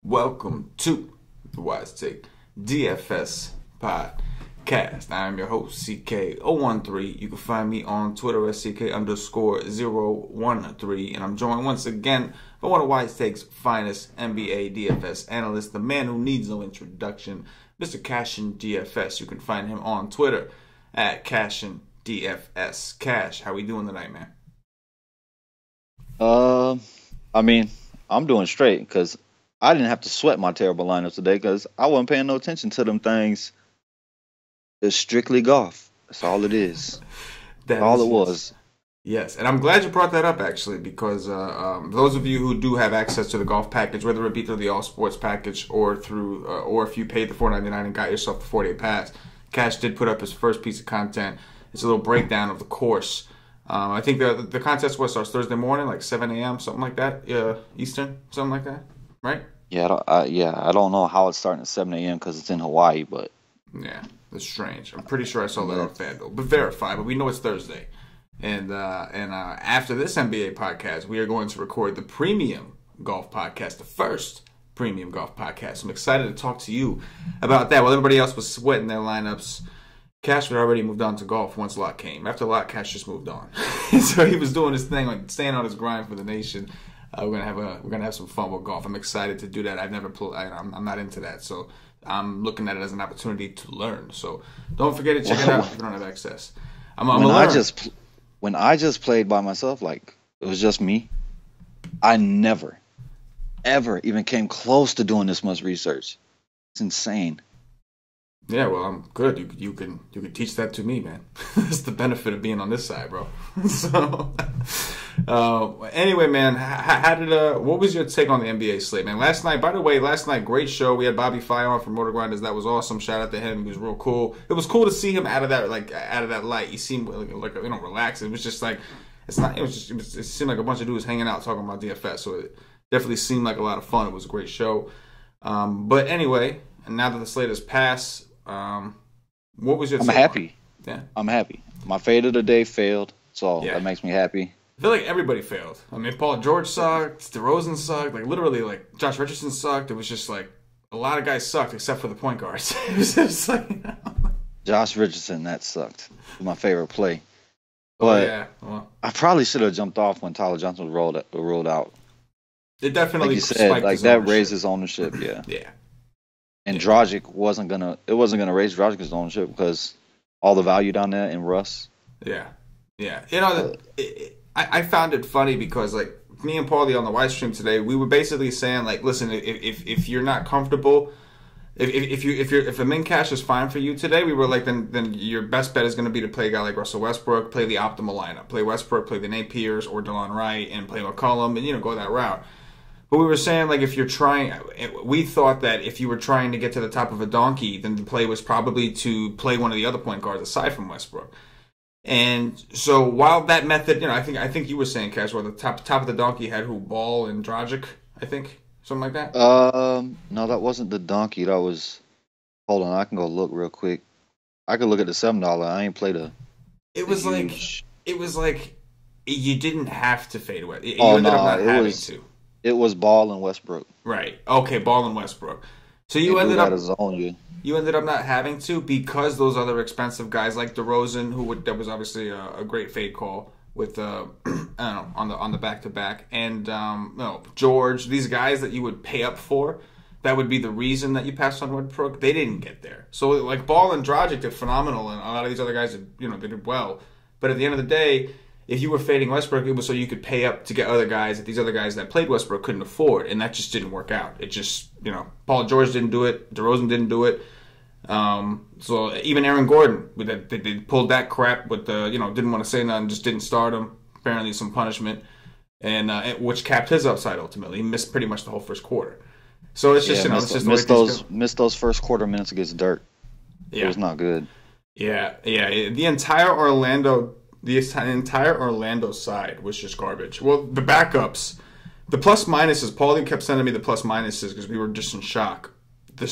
Welcome to the CashinDFS DFS podcast. I am your host, CK013. You can find me on Twitter at CK_013. And I'm joined once again by one of CashinDFS's finest NBA DFS analysts, the man who needs no introduction, Mr. CashinDFS. You can find him on Twitter at CashinDFS. Cash, how we doing tonight, man? I'm doing straight because I didn't have to sweat my terrible lineups today because I wasn't paying no attention to them things. It's strictly golf. That's all it is. That's all it was. Yes, and I'm glad you brought that up, actually, because those of you who do have access to the golf package, whether it be through the All Sports package or through, or if you paid the $4.99 and got yourself the 4-day pass, Cash did put up his first piece of content. It's a little breakdown of the course. I think the contest starts Thursday morning, like 7 a.m., something like that, Eastern, something like that, right? Yeah, I don't know how it's starting at 7 a.m. because it's in Hawaii, but yeah, that's strange. I'm pretty sure I saw that on FanDuel, but verify. But we know it's Thursday, and after this NBA podcast, we are going to record the premium golf podcast, the first premium golf podcast. I'm excited to talk to you about that. While everybody else was sweating their lineups, Cash had already moved on to golf once Lot came. After Lot, Cash just moved on, so he was doing his thing, like staying on his grind for the nation. We're gonna have some fun with golf. I'm excited to do that. I've never played. I'm not into that, so I'm looking at it as an opportunity to learn. So don't forget to check it out if you don't have access. When I just played by myself, like it was just me, I never, ever even came close to doing this much research. It's insane. Yeah, well, I'm good. You can teach that to me, man. That's the benefit of being on this side, bro. So, anyway, man, what was your take on the NBA slate, man? Last night, great show. We had Bobby Fye on from Motor Grinders. That was awesome. Shout out to him. He was real cool. It was cool to see him out of that light. He seemed like relaxed. It was just like it seemed like a bunch of dudes hanging out talking about DFS. So it definitely seemed like a lot of fun. It was a great show. But anyway, and now that the slate has passed. What was your take? I'm happy. Yeah. I'm happy. My fade of the day failed, so that makes me happy. I feel like everybody failed. I mean, Paul George sucked, DeRozan sucked, like literally, like Josh Richardson sucked. It was just like a lot of guys sucked except for the point guards. It was just like, Josh Richardson, that sucked. My favorite play. But I probably should have jumped off when Tyler Johnson was rolled out. It definitely, like you said, like that raises ownership. Yeah. Yeah. And Dragic wasn't gonna raise Dragic's ownership because all the value down there in Russ. Yeah. I found it funny because like me and Paulie on the Y stream today, we were basically saying like, listen, if you're not comfortable, if the min cash is fine for you today, we were like, then your best bet is going to be to play a guy like Russell Westbrook, play the optimal lineup, play Westbrook, play the Napiers or DeLon Wright, and play McCollum, and go that route. But we were saying, like, we thought that if you were trying to get to the top of a donkey, then the play was probably to play one of the other point guards aside from Westbrook. And so while that method, I think you were saying, Cash, where the top of the donkey had Ball and Dragic, I think, something like that. No, that wasn't the donkey. That was. Hold on, I can go look real quick. I could look at the $7. I ain't played a. It was like you didn't have to fade away. You ended up not having to. It was Ball and Westbrook. Right. Okay, Ball and Westbrook. So you ended up not having to because those other expensive guys like DeRozan, that was obviously a great fade call with I don't know, on the back-to-back, and George, these guys that you would pay up for, that would be the reason that you passed on Westbrook. They didn't get there. So like Ball and Dragic did phenomenal, and a lot of these other guys they did well. But at the end of the day, if you were fading Westbrook, it was so you could pay up to get other guys that these other guys that played Westbrook couldn't afford, and that just didn't work out. It just, Paul George didn't do it, DeRozan didn't do it. So even Aaron Gordon, they pulled that crap with didn't want to say nothing, just didn't start him. Apparently some punishment, and which capped his upside ultimately. He missed pretty much the whole first quarter. So it's just missed those first quarter minutes against Dirk. Yeah. It was not good. Yeah. The entire Orlando side was just garbage. Well, the backups, the plus minuses, Paulie kept sending me the plus minuses because we were just in shock. The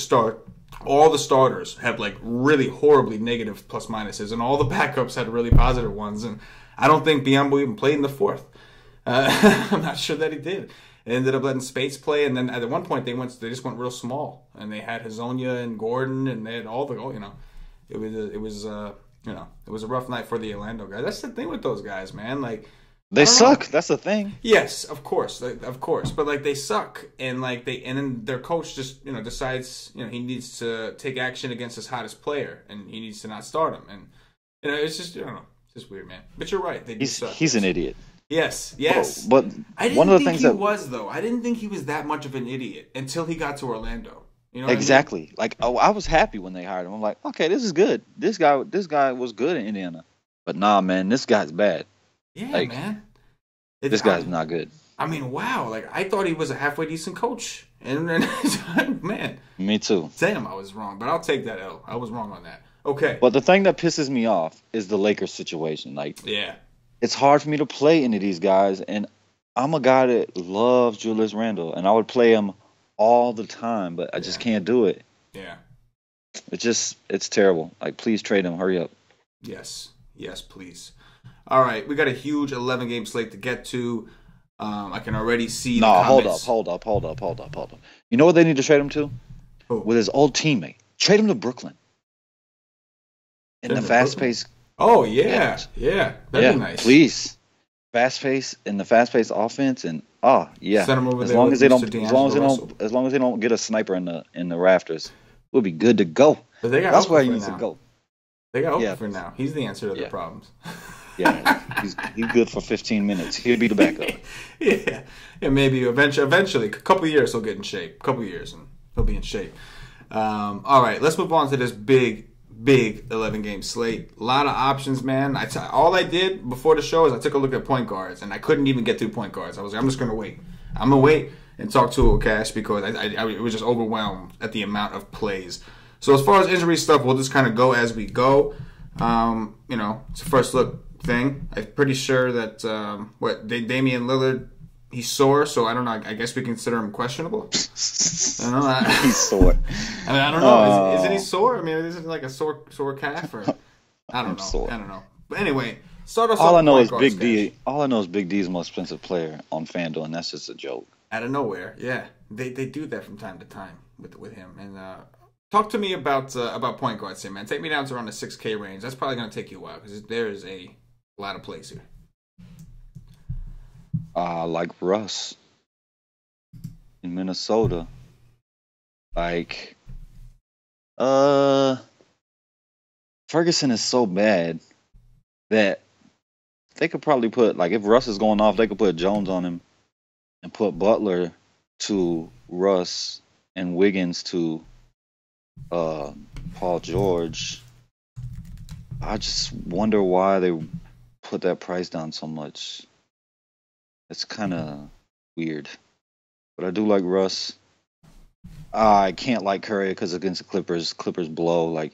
all the starters have like really horribly negative plus minuses, and all the backups had really positive ones. And I don't think Biyombo even played in the fourth. I'm not sure that he did. It ended up letting Spates play, and then at one point they just went real small, and they had Hazonia and Gordon, and they had all the it was a rough night for the Orlando guys. That's the thing with those guys, man. Like they suck. That's the thing. Yes, of course, but like they suck, and then their coach just decides he needs to take action against his hottest player, and he needs to not start him, and it's just it's just weird, man. But you're right, they do suck. He's an idiot. Yes. But I didn't think he was though. I didn't think he was that much of an idiot until he got to Orlando. You know what exactly. I mean? Like I was happy when they hired him. I'm like, okay, this is good. This guy was good in Indiana, but nah, man, this guy's bad. Yeah, man. This guy's not good. I mean, wow. Like I thought he was a halfway decent coach, and then man. Me too. Damn, I was wrong, but I'll take that L. I was wrong on that. Okay. But the thing that pisses me off is the Lakers situation. Like, yeah. It's hard for me to play into these guys, and I'm a guy that loves Julius Randle, and I would play him all the time, but I just can't do it. Yeah. It's terrible. Like, please trade him. Hurry up. Yes, please. All right, we got a huge 11-game slate to get to. I can already see the comments. Hold up. You know what they need to trade him to? Who? With his old teammate. Trade him to Brooklyn. In the fast-paced. Oh yeah, that'd be nice. Please, in the fast-paced offense, and send them over there. As long as they don't get a sniper in the rafters, we'll be good to go. But that's where he needs to go. They got Oprah for now. He's the answer to their problems. Yeah, he's good for 15 minutes. He'll be the backup. yeah, maybe eventually, a couple of years he'll get in shape. A couple of years and he'll be in shape. All right, let's move on to this big 11-game slate. A lot of options, man. All I did before the show is I took a look at point guards, and I couldn't even get through point guards. I was like, I'm just going to wait. I'm going to wait and talk to Cash because I was just overwhelmed at the amount of plays. So as far as injury stuff, we'll just kind of go as we go. It's a first look thing. I'm pretty sure that Damian Lillard, he's sore, so I don't know. I guess we consider him questionable. I don't know. He's sore. I don't know. Isn't he sore? I mean, is it like a sore calf? Or I don't know. Sore. I don't know. But anyway, start us all off. I know is Big D. All I know is Big D is the most expensive player on FanDuel, and that's just a joke. Out of nowhere, yeah. They do that from time to time with him. And talk to me about point guards here, man. Take me down to around the 6K range. That's probably going to take you a while because there is a lot of plays here. Like Russ in Minnesota. Like, Ferguson is so bad that they could probably put, like, if Russ is going off, they could put Jones on him and put Butler to Russ and Wiggins to Paul George. I just wonder why they put that price down so much. It's kind of weird. But I do like Russ. I can't like Curry because against the Clippers blow. Like,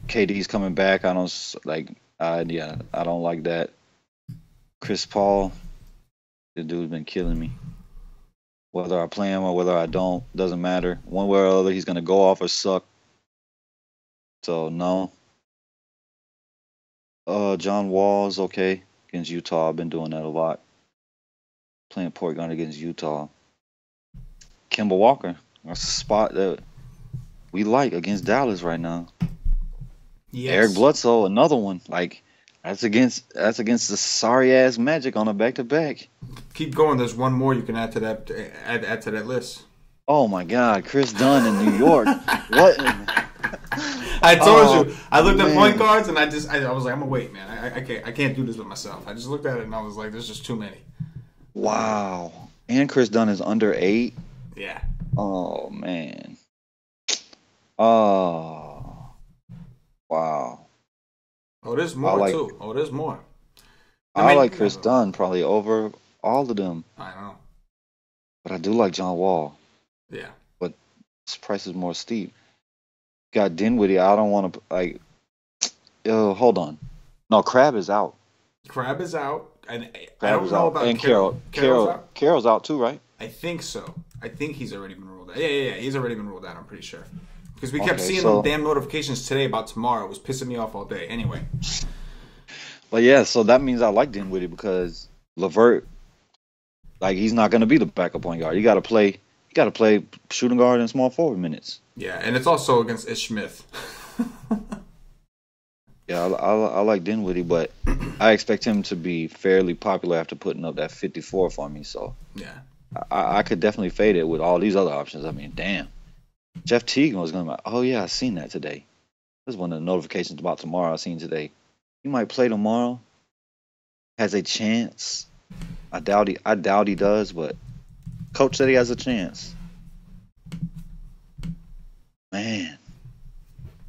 KD's coming back. I don't like that. Chris Paul, the dude's been killing me. Whether I play him or whether I don't, doesn't matter. One way or other, he's going to go off or suck. So, no. John Wall's okay against Utah. I've been doing that a lot. Playing point guard against Utah. Kemba Walker. That's a spot that we like against Dallas right now. Yes. Eric Bledsoe, another one. Like, that's against the sorry ass Magic on a back-to-back. Keep going. There's one more you can add to that. Add to that list. Oh my God, Chris Dunn in New York. What? I told you. I looked at point guards and I was like, I'm gonna wait, man. I can't do this with myself. I just looked at it and I was like, there's just too many. Wow. And Chris Dunn is under 8. Yeah. Oh man. Oh. Wow. Oh, there's more too. Oh, there's more. I like Chris Dunn probably over all of them. I know. But I do like John Wall. Yeah. But his price is more steep. Got Dinwiddie. I don't want to like. Hold on. No, Crab is out. Crab is out, and Crab I don't know about and Carroll. Carroll's out too, right? I think so. I think he's already been ruled out. Yeah. He's already been ruled out. I'm pretty sure. because we kept seeing them damn notifications today about tomorrow. It was pissing me off all day. Anyway. But yeah, so that means I like Dinwiddie because LeVert, like, he's not going to be the backup point guard. You got to play shooting guard and small forward minutes. Yeah, and it's also against Ish Smith. Yeah, I like Dinwiddie, but I expect him to be fairly popular after putting up that 54 for me. So yeah, I could definitely fade it with all these other options. I mean, damn. Jeff Teague was going to be, oh yeah, I seen that today. This is one of the notifications about tomorrow I seen today. He might play tomorrow. Has a chance. I doubt he does, but coach said he has a chance. Man.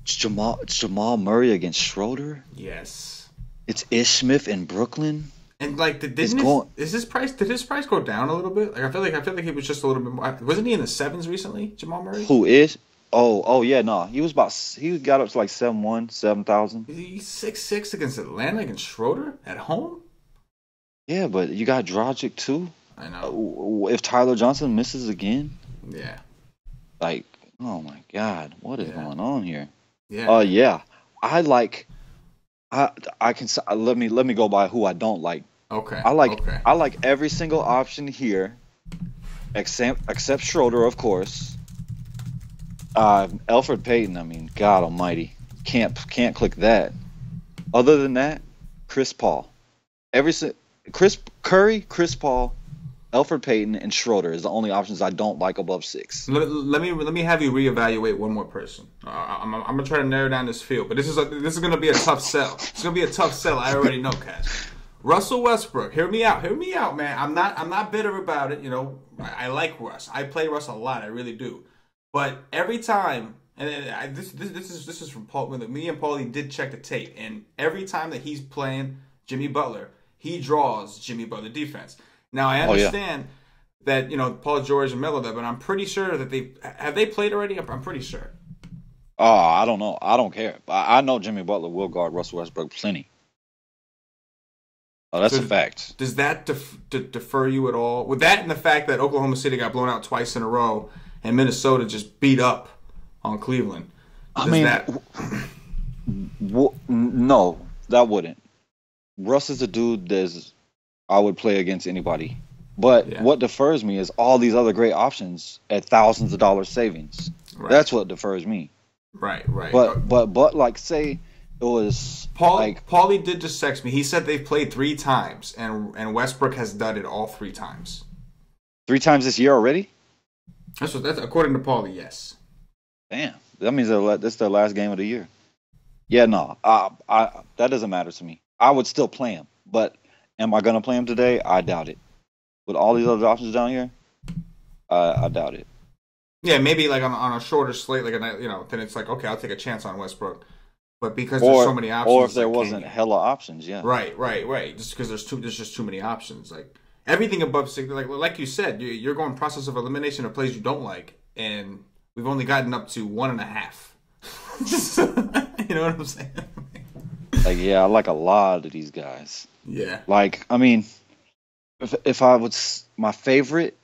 It's Jamal Murray against Schroeder? Yes. It's Ish Smith in Brooklyn? And like did his price go down a little bit? Like I feel like he was just a little bit more. Wasn't he in the 7s recently, Jamal Murray? Who is? Oh yeah, no. He got up to like 7-1, 7,000. He's 6'6" against Atlanta against Schroeder at home? Yeah, but you got Dragic too. I know. If Tyler Johnson misses again? Yeah. Like, oh my God, what is going on here? Yeah. Yeah. Let me go by who I don't like. Okay. I like every single option here, except Schroeder, of course. Elfrid Payton, I mean, God Almighty, can't click that. Other than that, Chris Paul, Chris Paul, Elfrid Payton, and Schroeder is the only options I don't like above 6. Let me have you reevaluate one more person. I'm gonna try to narrow down this field, but this is gonna be a tough sell. It's gonna be a tough sell. I already know, Cash. Russell Westbrook, hear me out, man. I'm not bitter about it. You know, I like Russ. I play Russ a lot. I really do. But every time, and this is from Paul. Me and Paulie did check the tape, and every time that he's playing Jimmy Butler, he draws Jimmy Butler defense. Now I understand that Paul George and Melo, but I'm pretty sure that they played already. I'm pretty sure. Oh, I don't know. I don't care. I know Jimmy Butler will guard Russell Westbrook plenty. Oh, that's a fact. Does that defer you at all? With that and the fact that Oklahoma City got blown out twice in a row and Minnesota just beat up on Cleveland. No, that wouldn't. Russ is a dude I would play against anybody. But what defers me is all these other great options at thousands of dollars savings. Right. That's what defers me. Right. But like, say it was Paulie did just text me. He said they've played 3 times and Westbrook has done it all 3 times. 3 times this year already? That's according to Paulie. Yes. Damn, that means that's their last game of the year. Yeah, no, that doesn't matter to me. I would still play him, but am I gonna play him today? I doubt it. With all these other options down here, I doubt it. Yeah, maybe like on a shorter slate, then it's like, okay, I'll take a chance on Westbrook. But because there's so many options, or if there wasn't hella options, yeah. Right. Just because there's just too many options. Like everything above 6, like you said, you're going process of elimination of plays you don't like, and we've only gotten up to 1.5. You know what I'm saying? Like, yeah, I like a lot of these guys. Yeah. Like, I mean, if I would, my 2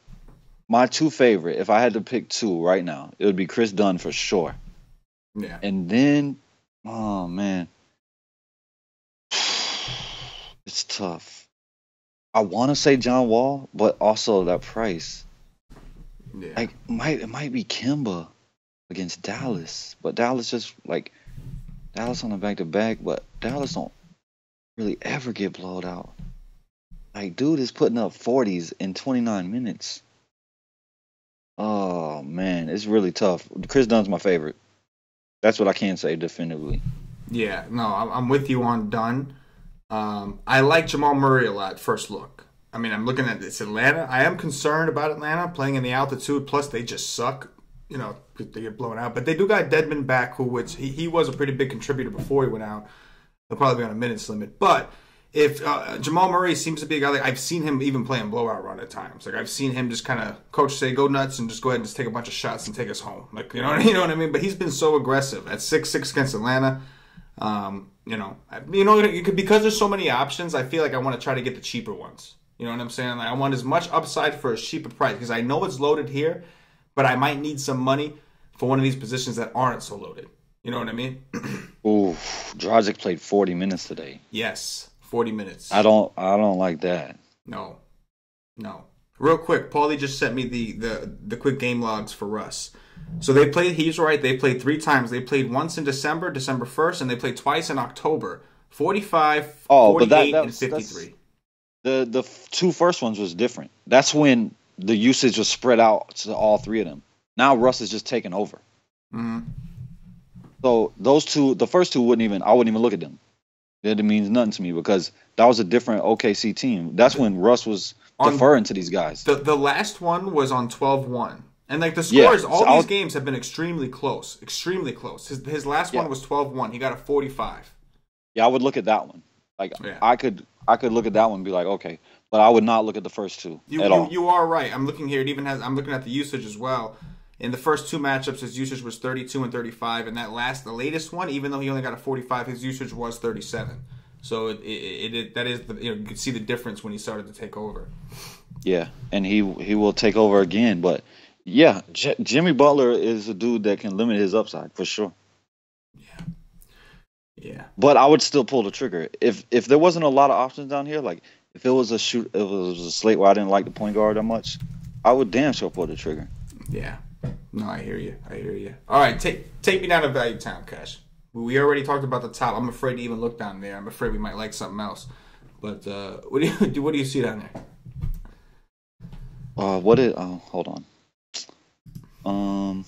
favorite, if I had to pick 2 right now, it would be Chris Dunn for sure. Yeah. And then, oh man, it's tough. I want to say John Wall, but also that price. Yeah. Like, it might be Kemba against Dallas, but Dallas on the back-to-back, but Dallas don't really ever get blowed out. Like, dude is putting up 40s in 29 minutes. Oh, man, it's really tough. Chris Dunn's my favorite. That's what I can say definitively. Yeah, no, I'm with you on Dunn. I like Jamal Murray a lot, first look. I mean, I'm looking at this Atlanta. I am concerned about Atlanta playing in the altitude, plus they just suck. They get blown out. But they do got Dedmon back, which he was a pretty big contributor before he went out. He'll probably be on a minutes limit. But if Jamal Murray seems to be a guy, like I've seen him even playing blowout run at times. Like I've seen him just kind of coach say go nuts and just go ahead and just take a bunch of shots and take us home. Like you know what I mean. But he's been so aggressive at 6'6" against Atlanta. Because there's so many options. I feel like I want to try to get the cheaper ones. You know what I'm saying? Like I want as much upside for a cheaper price because I know it's loaded here, but I might need some money for one of these positions that aren't so loaded. You know what I mean? Ooh, Dragic played 40 minutes today. Yes, 40 minutes. I don't like that. No. Real quick, Paulie just sent me the quick game logs for Russ. So they played, he's right, they played 3 times. They played once in December 1st, and they played twice in October. 45, 48, and 53. The 2 first ones was different. That's when the usage was spread out to all 3 of them. Now Russ is just taking over. Mm-hmm. So those 2, the first 2 I wouldn't even look at them. It means nothing to me because that was a different OKC team. That's when Russ was deferring to these guys. The last one was on 12-1. And the scores, these games have been extremely close. Extremely close. His last one was 12-1. He got a 45. Yeah, I would look at that one. I could look at that one and be like, okay. But I would not look at the first 2 at all. You are right. I'm looking here. I'm looking at the usage as well. In the first 2 matchups, his usage was 32 and 35. And the latest one, even though he only got a 45, his usage was 37. So that is you can see the difference when he started to take over. Yeah, and he will take over again. But yeah, Jimmy Butler is a dude that can limit his upside for sure. Yeah. But I would still pull the trigger if there wasn't a lot of options down here. Like if it was a slate where I didn't like the point guard that much, I would damn sure pull the trigger. Yeah. No, I hear you. All right, take me down to Value Town, Cash. We already talked about the top. I'm afraid to even look down there. I'm afraid we might like something else. But what do you see down there? Hold on.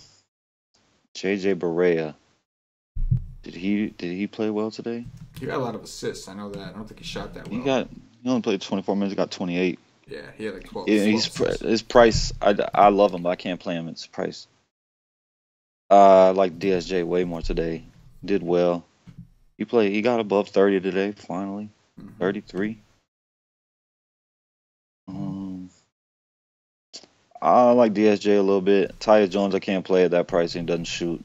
JJ Barea. Did he play well today? He got a lot of assists. I know that. I don't think he shot that well. He only played 24 minutes. He got 28. Yeah, he had like 12. His price. I love him, but I can't play him. It's price. I like DSJ way more today. Did well. He got above 30 today. Finally, 33. I like DSJ a little bit. Tyus Jones, I can't play at that price and doesn't shoot.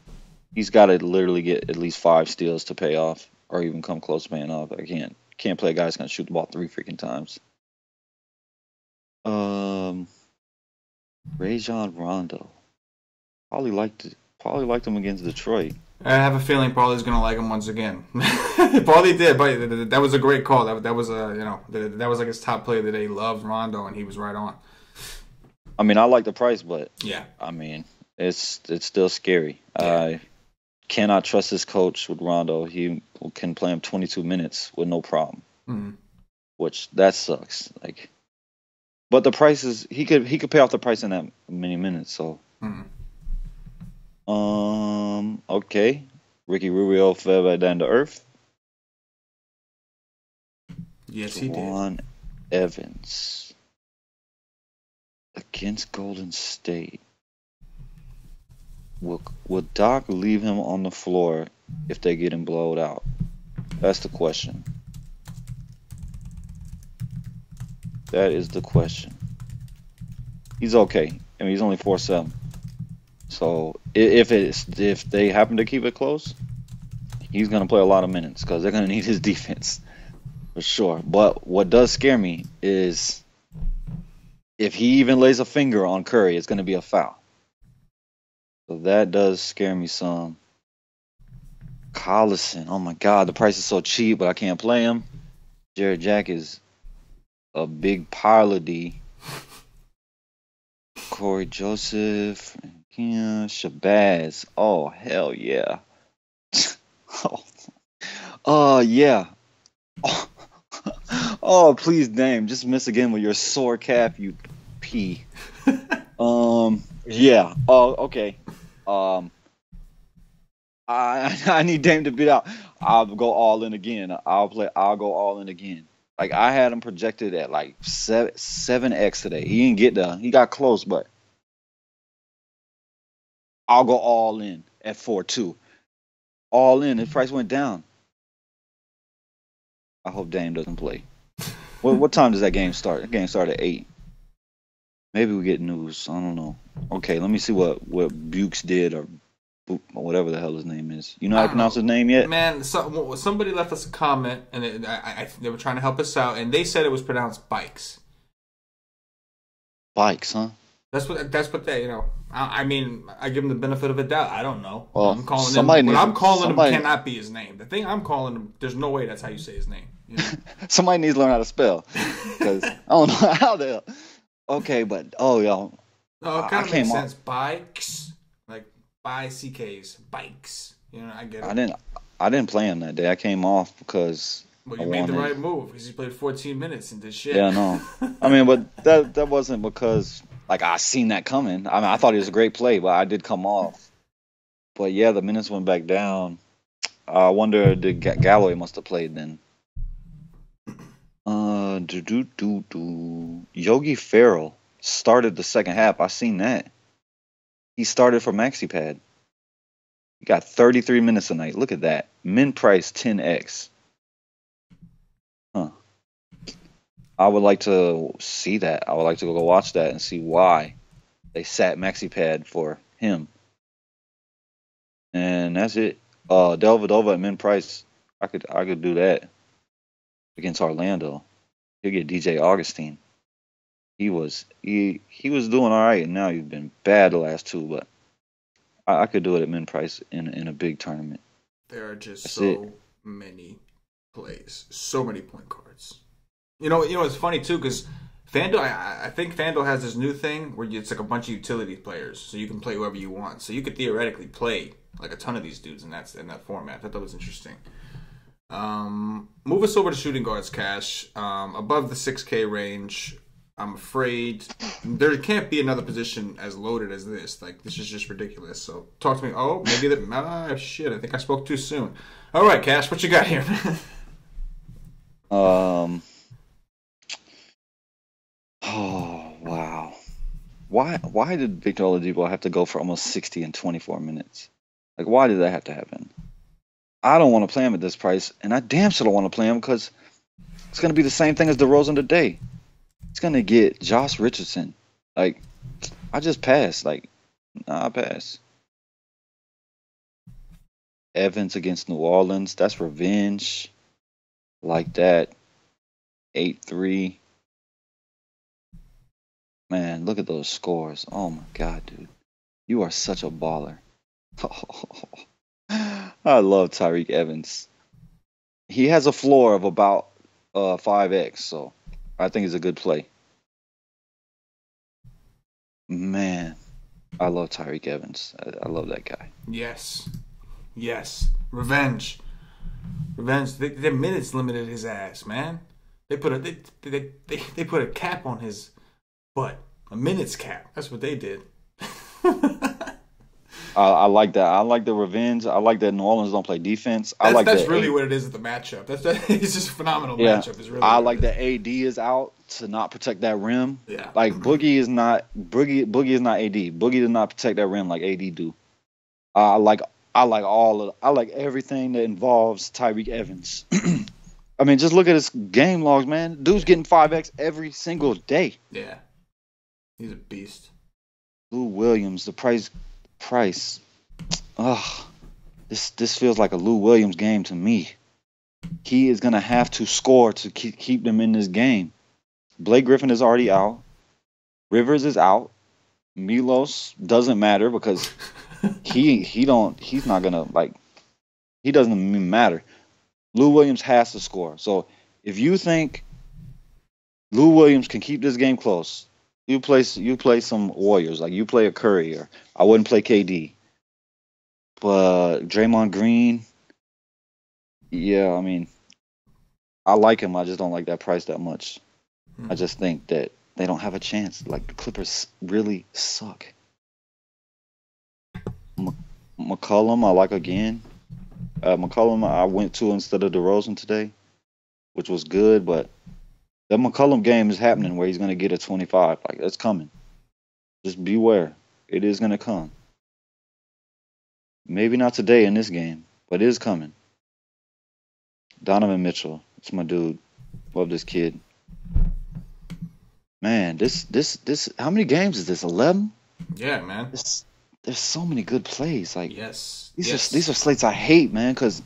He's got to literally get at least 5 steals to pay off, or even come close to paying off. I can't play a guy that's gonna shoot the ball 3 freaking times. Rajon Rondo. Probably liked him against Detroit. I have a feeling Paulie's gonna like him once again. Paulie did, but that was a great call. That was that was like his top play of the day. He loved Rondo, and he was right on. I mean, I like the price, but yeah, I mean, it's still scary. Yeah. I cannot trust this coach with Rondo. He can play him 22 minutes with no problem, which that sucks. But the price is he could pay off the price in that many minutes. So, okay, Ricky Rubio fell back down to earth. Yes, he did. Juwan Evans against Golden State. Will Doc leave him on the floor if they get him blowed out? That's the question. That is the question. He's okay. I mean, he's only 4'7". So if they happen to keep it close, he's gonna play a lot of minutes because they're gonna need his defense for sure. But what does scare me is if he even lays a finger on Curry, it's gonna be a foul. So that does scare me some. Collison, oh my God, the price is so cheap, but I can't play him. Jared Jack is a big pile of D. Corey Joseph, Shabazz. Oh hell yeah. Oh yeah. Oh please, Dame, just miss again with your sore calf, you pee. Yeah. Oh okay. I need Dame to beat out. I'll go all in again. I'll go all in again. Like I had him projected at like 7x today. He didn't get there. He got close, but I'll go all in at 4-2. All in. His price went down. I hope Dame doesn't play. What time does that game start? The game started at 8. Maybe we get news. I don't know. Okay, let me see what Bukes did or whatever the hell his name is. You know how to pronounce his name yet? Man, somebody left us a comment, and they were trying to help us out, and they said it was pronounced Bikes. Bikes, huh? That's what they, I mean, I give him the benefit of the doubt. I don't know. Well, I'm calling him. What I'm calling him cannot be his name. The thing I'm calling him, there's no way that's how you say his name. Somebody needs to learn how to spell, because I don't know how the hell. Okay, but y'all. No, it kind of makes sense. Bikes, like CKs, bikes. I get it. I didn't play him that day. I came off because. Well, you made the right move because he played 14 minutes and did shit. Yeah, no. I mean, but that wasn't because I seen that coming. I mean, I thought it was a great play, but I did come off. But yeah, the minutes went back down. I wonder did Galloway must have played then. Yogi Ferrell started the second half. I seen that. He started for MaxiPad. He got 33 minutes tonight. Look at that. Min price 10x. Huh. I would like to see that. I would like to go watch that and see why they sat MaxiPad for him. And that's it. Dellavedova at min price. I could do that against Orlando. He'll get DJ Augustine. He was doing all right, and now he's been bad the last two, but I could do it at min price in a big tournament. There are just many plays, so many point cards. It's funny too because FanDuel. I think FanDuel has this new thing where it's like a bunch of utility players, so you can play whoever you want. So you could theoretically play like a ton of these dudes in that format. I thought that was interesting. Move us over to shooting guards, Cash. Above the 6K range. I'm afraid there can't be another position as loaded as this. Like, this is just ridiculous. So, talk to me. Oh, maybe that... shit, I think I spoke too soon. All right, Cash, what you got here? Oh, wow. Why did Victor Oladipo have to go for almost 60 in 24 minutes? Like, why did that have to happen? I don't want to play him at this price, and I damn sure don't want to play him because it's going to be the same thing as DeRozan today. It's going to get Josh Richardson. Like, I just passed. Like, nah, I pass. Evans against New Orleans. That's revenge. Like that. 8-3. Man, look at those scores. Oh, my God, dude. You are such a baller. I love Tyreke Evans. He has a floor of about 5x, so I think it's a good play. Man, I love Tyreke Evans. I love that guy. Yes. Revenge. The minutes limited his ass, man. They put a cap on his butt. A minutes cap. That's what they did. I like that. I like the revenge. I like that New Orleans don't play defense. That's really what it is at the matchup. It's just a phenomenal matchup. It's really I like that AD is out to not protect that rim. Yeah. Like Boogie is not AD. Boogie does not protect that rim like AD do. I like everything that involves Tyreke Evans. I mean, just look at his game logs, man. Dude's getting 5x every single day. Yeah. He's a beast. Lou Williams, the price. This feels like a Lou Williams game to me. He is gonna have to score to keep them in this game. Blake Griffin is already out. Rivers is out. Milos doesn't matter because he doesn't even matter. Lou Williams has to score. So if you think Lou Williams can keep this game close, you play some Warriors, like you play a Curry, or I wouldn't play KD. But Draymond Green, yeah, I mean, I like him. I just don't like that price that much. I just think that they don't have a chance. Like, the Clippers really suck. McCollum, I like again. McCollum, I went to instead of DeRozan today, which was good, but that McCollum game is happening where he's going to get a 25. Like, that's coming. Just beware. It is going to come. Maybe not today in this game, but it is coming. Donovan Mitchell. It's my dude. Love this kid. Man, this how many games is this? 11? Yeah, man. There's so many good plays. Like, yes. These are slates I hate, man, because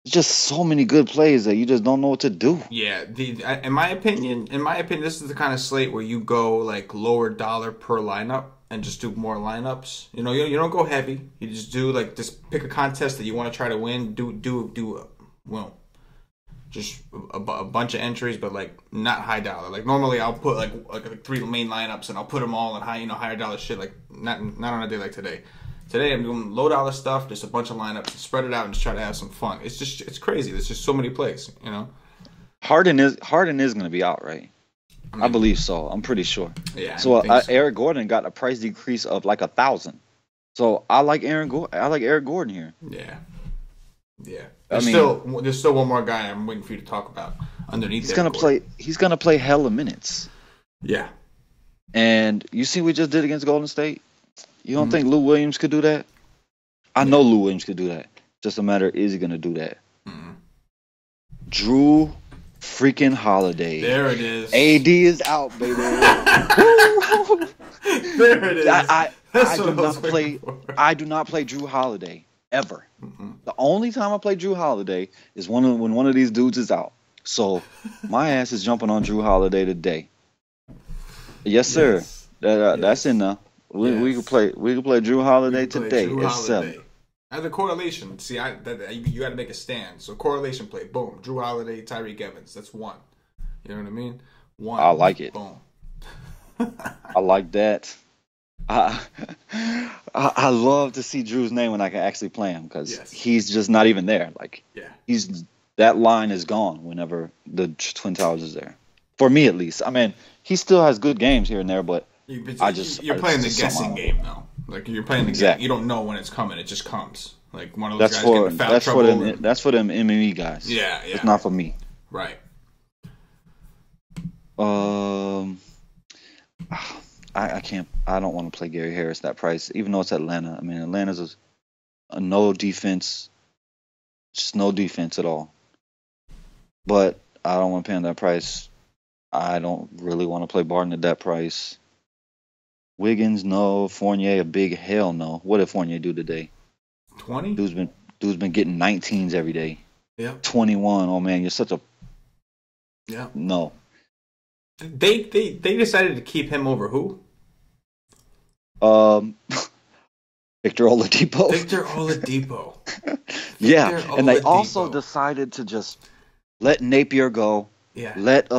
There's just so many good plays that you just don't know what to do. Yeah, in my opinion, this is the kind of slate where you go like lower dollar per lineup and just do more lineups. You don't go heavy. You just do like just pick a contest that you want to try to win. Well, just a bunch of entries, but like not high dollar. Like normally I'll put like 3 main lineups and I'll put them all in higher dollar shit. Like not on a day like today. Today I'm doing low dollar stuff, just a bunch of lineups, spread it out and just try to have some fun. It's crazy. There's just so many plays, Harden is going to be out, right? I believe so. I'm pretty sure. Yeah. So Eric Gordon got a price decrease of like 1,000. So I like Eric Gordon here. Yeah. Yeah. There's still one more guy I'm waiting for you to talk about underneath. He's gonna play hella minutes. Yeah. And you see what we just did against Golden State? You don't think Lou Williams could do that? I know Lou Williams could do that. Just a matter of, is he going to do that? Drew freaking Holiday. There it is. AD is out, baby. There it is. I do not play Drew Holiday ever. The only time I play Drew Holiday is when one of these dudes is out. So my ass is jumping on Drew Holiday today. Yes, sir. That's in there. We could play Drew Holiday today at 7. And the correlation, see, you got to make a stand. So correlation play, boom, Drew Holiday, Tyreek Evans. That's 1. You know what I mean? 1. I like it. Boom. I like that. I love to see Drew's name when I can actually play him because he's just not even there. Like that line is gone whenever the Twin Towers is there. For me, at least. I mean, he still has good games here and there, but. You're playing the guessing game though. Like you're playing the game. You don't know when it's coming. It just comes. Like one of those guys getting foul trouble. That's for them MMA guys. Yeah. It's not for me. Right. I can't. I don't want to play Gary Harris that price, even though it's Atlanta. I mean, Atlanta's a no defense, just no defense at all. But I don't want to pay him that price. I don't really want to play Barton at that price. Wiggins, no. Fournier, a big hell no. What did Fournier do today? 20? Dude's been getting 19s every day. Yeah. 21. Oh man, you're such a. Yeah. No. They decided to keep him over who? Victor Oladipo. Yeah, and they also decided to just let Napier go. Yeah. Let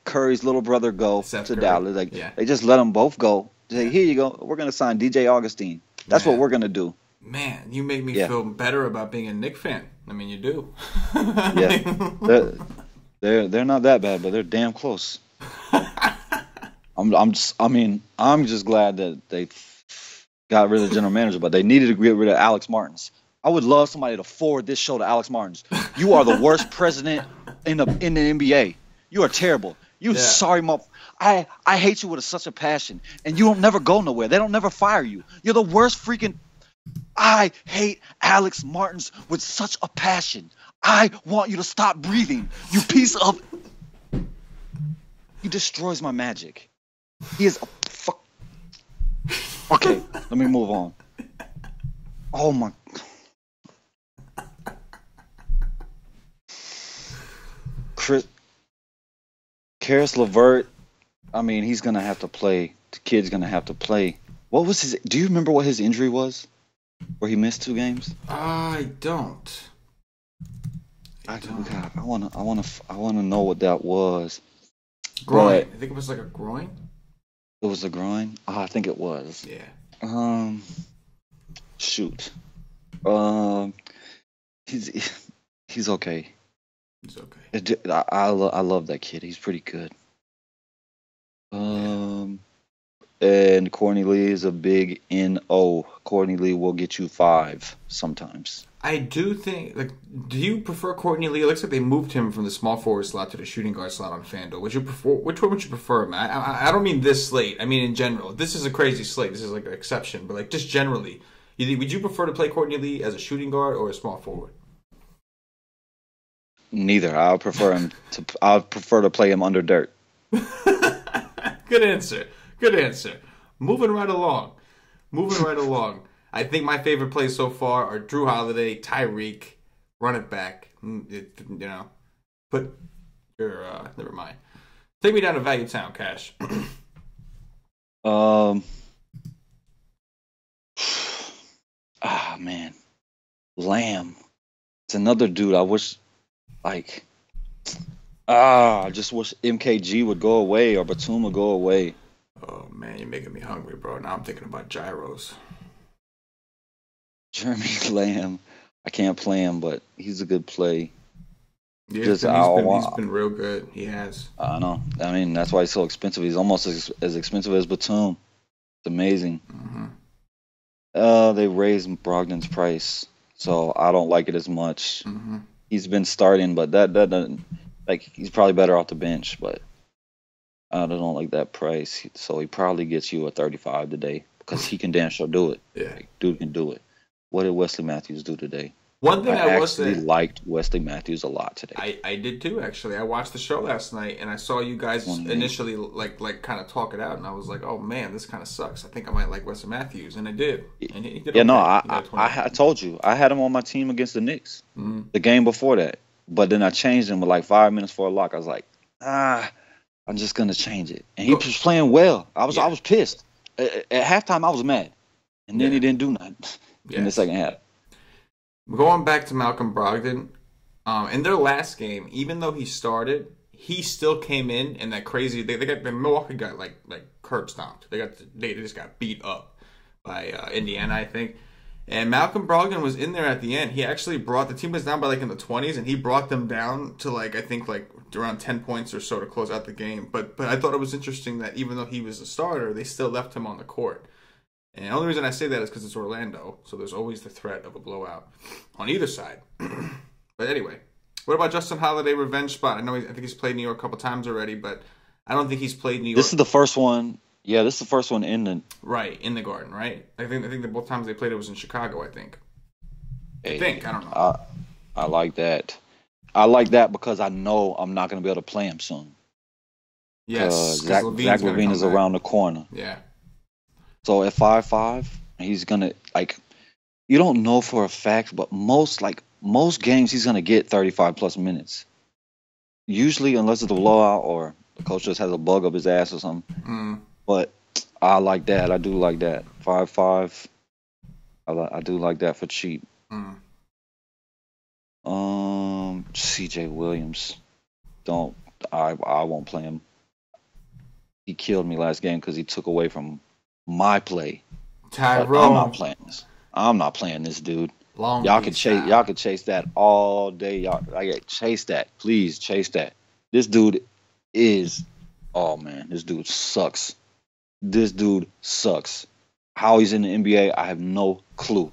Curry's little brother go to Dallas. They just let them both go. Say, here you go. We're gonna sign DJ Augustine. That's what we're gonna do. Man, you make me feel better about being a Knicks fan. I mean, you do. Yeah. They're not that bad, but they're damn close. I'm just glad that they got rid of the general manager, but they needed to get rid of Alex Martins. I would love somebody to forward this show to Alex Martins. You are the worst president in the NBA. You are terrible. Sorry, I hate you with such a passion, and you don't never go nowhere. They don't never fire you. You're the worst freaking. I hate Alex Martins with such a passion. I want you to stop breathing. You piece of. He destroys my magic. He is a fuck. Okay, let me move on. Oh my. Karis LeVert, I mean, he's going to have to play. The kid's going to have to play. What was his... Do you remember what his injury was? Where he missed 2 games? I don't. God, I want to know what that was. Groin. I think it was like a groin. It was a groin? I think it was. Yeah. Shoot. He's okay. It's okay. I love that kid. He's pretty good. And Courtney Lee is a big NO. Courtney Lee will get you 5 sometimes. I do think. Do you prefer Courtney Lee? It looks like they moved him from the small forward slot to the shooting guard slot on FanDuel. Which one would you prefer, man? I don't mean this slate. I mean in general. This is a crazy slate. This is like an exception, but just generally, would you prefer to play Courtney Lee as a shooting guard or a small forward? Neither. I'll prefer to play him under dirt. Good answer. Moving right along. I think my favorite plays so far are Drew Holiday, Tyreek, run it back. Put your never mind. Take me down to Value Town, Cash. Man, Lamb. It's another dude. I wish, I just wish MKG would go away or Batum would go away. Oh man, you're making me hungry, bro. Now I'm thinking about gyros. Jeremy Lamb. I can't play him, but he's a good play. Yeah, he's been real good. He has. I know. I mean, that's why he's so expensive. He's almost as expensive as Batum. It's amazing. Mm-hmm. They raised Brogdon's price, so I don't like it as much. Mm-hmm. He's been starting, but that doesn't he's probably better off the bench. But I don't like that price, so he probably gets you a 35 today because he can damn sure do it. Yeah, dude can do it. What did Wesley Matthews do today? One thing I actually liked Wesley Matthews a lot today. I did too, actually. I watched the show last night, and I saw you guys initially like kind of talk it out, and I was like, oh man, this kind of sucks. I think I might like Wesley Matthews, and I did. And he did. Yeah, I told you I had him on my team against the Knicks the game before that, but then I changed him with like 5 minutes for a lock. I was like, I'm just gonna change it, and he was playing well. I was pissed at halftime. I was mad, and then he didn't do nothing in the second half. Going back to Malcolm Brogdon, in their last game, even though he started, he still came in and that crazy. They got the Milwaukee got like curb stomped. They just got beat up by Indiana, I think. And Malcolm Brogdon was in there at the end. He actually brought the team was down by like in the 20s, and he brought them down to I think around 10 points or so to close out the game. But I thought it was interesting that even though he was a starter, they still left him on the court. And the only reason I say that is because it's Orlando, so there's always the threat of a blowout on either side. But anyway, what about Justin Holiday revenge spot? I think he's played New York a couple times already, but I don't think he's played New York. This is the first one. Yeah, this is the first one in the Garden, right? I think that both times they played it was in Chicago. I think. I don't know. I like that. I like that because I know I'm not going to be able to play him soon. Yes, Zach LaVine is around the corner. Yeah. So at 5'5", he's gonna you don't know for a fact, but most games he's gonna get 35 plus minutes. Usually, unless it's a blowout or the coach just has a bug up his ass or something. But I like that. I do like that. 5'5". I do like that for cheap. C.J. Williams, I won't play him. He killed me last game because he took away from my play. Tyrone. I'm not playing this. I'm not playing this, dude. Y'all can chase that all day. Chase that. Please chase that. This dude is this dude sucks. How he's in the NBA, I have no clue.